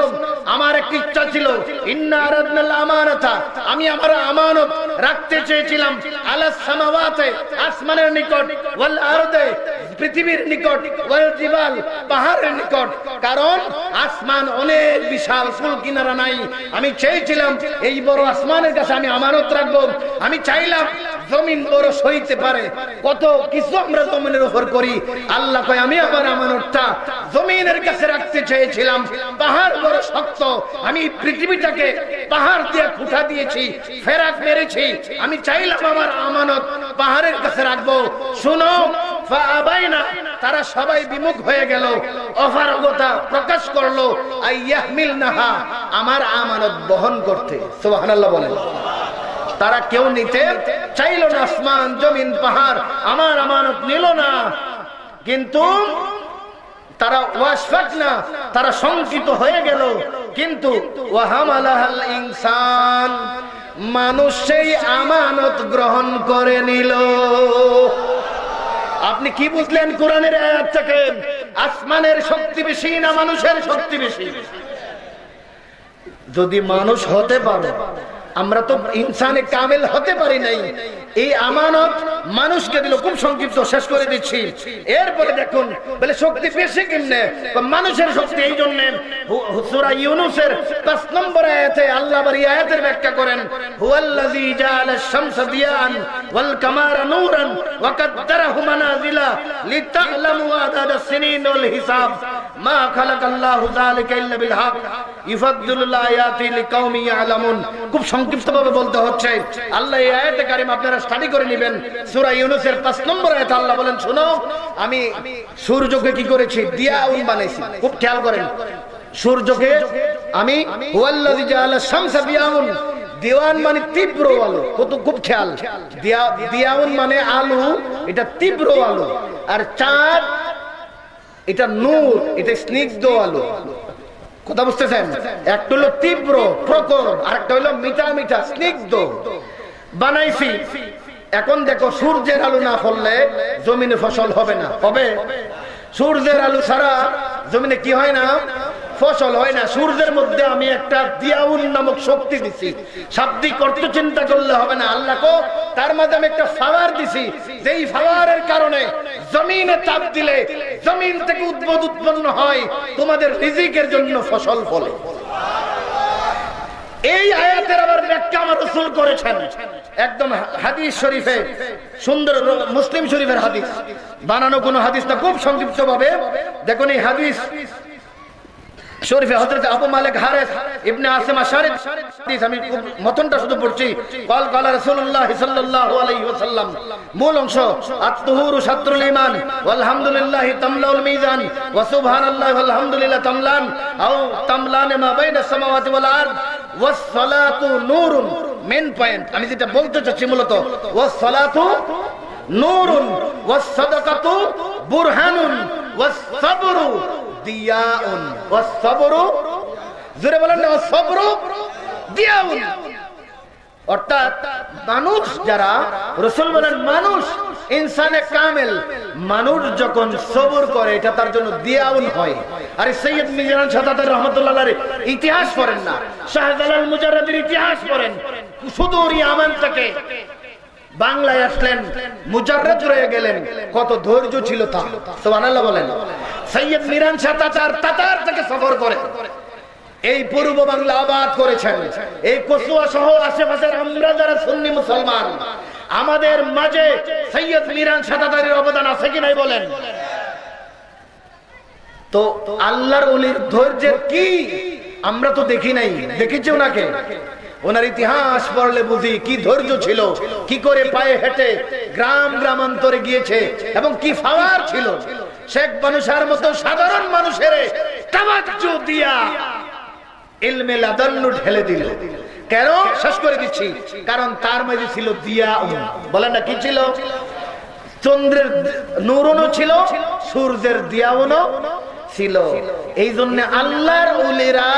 আমার একটা ইচ্ছা ছিল, ইন্না আরাদনাল আমানাতা, আমি আমার আমানত রাখতে চেয়েছিলাম, আলাস সামাওয়াতে, আসমানের নিকট, ওয়াল আরদি, পৃথিবীর নিকট, ওয়াল জিবাল, পাহাড়ের নিকট। কারণ আসমান অনেক বিশাল, কুল কিনারা নাই। আমি চেয়েছিলাম এই বড় আসমানের কাছে আমি আমানত রাখবো। আমি চাইলাম জমিন বড় সইতে পারে, কত কিছু আমরা জমিনের উপর করি। আল্লাহ কয় আমি আমার আমানতটা জমিনের কাছে রাখতে চেয়েছিলাম। পাহাড় বড় শক্ত, আমি পৃথিবীটাকে পাহাড় দিয়ে খুঁটা দিয়েছি, ফেরাক মেরেছি। আমি চাইলাম আমার আমানত পাহাড়ের কাছে রাখবো। শুনো, ফাআবাইনা, তারা সবাই বিমুখ হয়ে গেল, অপারগতা প্রকাশ করলো, আইয়াহমিলনাহা, আমার আমানত বহন করতে। সুবহানাল্লাহ বলেন। তারা কেউ নিতে চাইল না, আসমান জমিন পাহাড় আমার আমানত নিল না। কিন্তু তারা ওয়াশফাকনা, তারা শঙ্কিত হয়ে গেল, কিন্তু ওয়াহামালাহাল ইনসান, মানুষ সেই আমানত গ্রহণ করে নিল। আপনি কি বুঝলেন কোরআনের আয়াত থেকে? আসমানের শক্তি বেশি না মানুষের শক্তি বেশি? যদি মানুষ হতে পারে, আমরা তো ইনসানে কামেল হতে পারি নাই, এই আমানত মানুষকে দিল। খুব সংক্ষিপ্ত শেষ করে দিচ্ছি। এরপরে দেখুন বলে শক্তি বেশি কেমনে? মানুষের শক্তি এই জন্য সূরা ইউনূসের 5 নম্বর আয়াতে আল্লাহ এই আয়াতের ব্যাখ্যা করেন, হুয়াল্লাযী জাআলাশ শামসা দিয়ান ওয়াল কামারা নূরান ওয়া কাদ্দারাহু মানাজিলা লিতা'লামু আদাদাস সিনিন ওয়াল হিসাব মা খালাকাল্লাহু যালিকা ইল্লা বিল হক ইউফাদ্দিলুল আয়াতি লিকাওমি ইয়ালামুন। খুব সংক্ষিপ্তভাবে বলতে হচ্ছে, আল্লাহ এই আয়াতে কারিম আপনারা স্টাডি করে নেবেন। সূরা ইউনূসের 5 নম্বর আয়াতে আল্লাহ বলেন, শোনো আমি সূর্যকে কি করেছি? দিয়াউন বানাইছি। খুব খেয়াল করেন, সূর্যকে আমি হুয়াল্লাযী জাআলাশ শামসা দিয়াউন, দিওয়ান মানে তীব্র আলো। কত খুব খেয়াল, দিয়াউন মানে আলো, এটা তীব্র আলো। আর চাঁদ এটা নূর, এটা স্নিগ্ধ আলো। কথা বুঝতেছেন? একটা হলো তীব্র প্রখর, আর একটা হলো মিঠা মিঠা স্নিগ্ধ বানাইছি। এখন দেখো, সূর্যের আলো না ফললে জমিনে ফসল হবে না। হবে? সূর্যের আলো ছাড়া জমিনে কি হয় না? ফসল হয় না। সূর্যের মধ্যে আমি একটা দিয়াউন নামক শক্তি দিছি। শাব্দিক অর্থ চিন্তা করলে হবে না। আল্লাহ কো তার মাধ্যমে আমি একটা পাওয়ার দিছি, যেই পাওয়ারের কারণে জমিনে চাপ দিলে জমিন থেকে উদ্ভিদ উৎপন্ন হয়, তোমাদের রিজিকের জন্য ফসল ফলে। এই আয়াতের আবার ব্যাখ্যা আমার রাসূল করেছেন একদম হাদিস শরীফে, সুন্দর মুসলিম শরীফের হাদিস, বানানো কোনো হাদিস না। খুব সংক্ষিপ্ত ভাবে দেখুন এই হাদিস শরীফে হযরত আবু মালিক হারিস ইবনে আসিম আশআরী হাদিস, আমি মতনটা শুধু পড়ছি। ক্বাল রাসূলুল্লাহ সাল্লাল্লাহু আলাইহি ওয়াসাল্লাম, মূল অংশ, আত-তুহুরু শাত্রুল ঈমান ওয়াল হামদুলিল্লাহি তামলাউল মিজান ওয়া সুবহানাল্লাহি ওয়াল হামদুলিল্লাহি তামলান আও তামলান মা বাইনাস সামাওয়াতি ওয়াল আরদ ওয়াস সালাতু নূরুন। মেন পয়েন্ট আমি যেটা বলতে চাচ্ছি মূলত, ওয়াস সালাতু নূরুন ওয়াস সাদাকাতু বুরহানুন ওয়াস সাবরু দিয়াউন ওয়াস সাবরু, জোরে বলেন না, ওয়াস সাবরু দিয়াউন। অর্থাৎ মানুষ যারা, রাসূল বলেন মানুষ ইনসানে কামেল, মানুষ যখন সবর করে এটা তার জন্য দিয়াউন হয়। আর সৈয়দ মিজান সাদাতের রাহমাতুল্লাহ আলাইহি ইতিহাস পড়েন না, শাহজালাল মুজাররদের ইতিহাস পড়েন, সুদূর ইয়ামান থেকে বাংলায় আসলেন, মুজাররদ রয়ে গেলেন, কত ধৈর্য ছিল তা। সুবহানাল্লাহ বলেন। সৈয়দ মিরান শাহ তাতার থেকে সফর করে এই পূর্ব বাংলা আবাদ করেছেন। এই কসুয়া সহ আশেপাশের আমরা যারা সুন্নি মুসলমান, আমাদের মাঝে সৈয়দ মিরান শাহ তাতারের অবদান আছে কি নাই বলেন? তো আল্লাহর ওলির ধৈর্যের কি আমরা তো দেখি নাই, দেখেছি ওনাকে। ওনার ইতিহাস পড়লে বুঝি কি ধৈর্য ছিল, কি করে পায়ে হেঁটে গ্রাম গ্রামান্তরে গিয়েছে, এবং কি পাওয়ার ছিল। শেখ বানুশার মতো সাধারণ মানুষের তাওয়াজ্জু দিয়া ইলমে লাদান্নু ঢেলে দিল। কেন? শেষ করে দিচ্ছি, কারণ তার মাঝে ছিল দিয়াউন। বলেন না, কি ছিল? চন্দ্রের নূরও ছিল, সূর্যের দিয়াউনও ছিল। এই জন্য আল্লাহর ওলিরা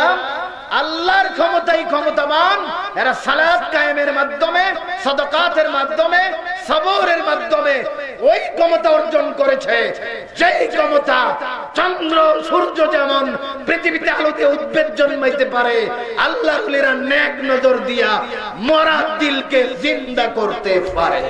আল্লাহর ক্ষমতাই ক্ষমতাবান। এরা সালাত কায়েমের মাধ্যমে, সাদাকাতের মাধ্যমে, সবরের মাধ্যমে ওই ক্ষমতা অর্জন করেছে, যেই ক্ষমতা চন্দ্র সূর্য যেমন পৃথিবীতে আলোতে উদ্ভিদ জন্মাইতে পারে, আল্লাহর ওলিরা নেক নজর দিয়া মরা দিলকে জিন্দা করতে পারে।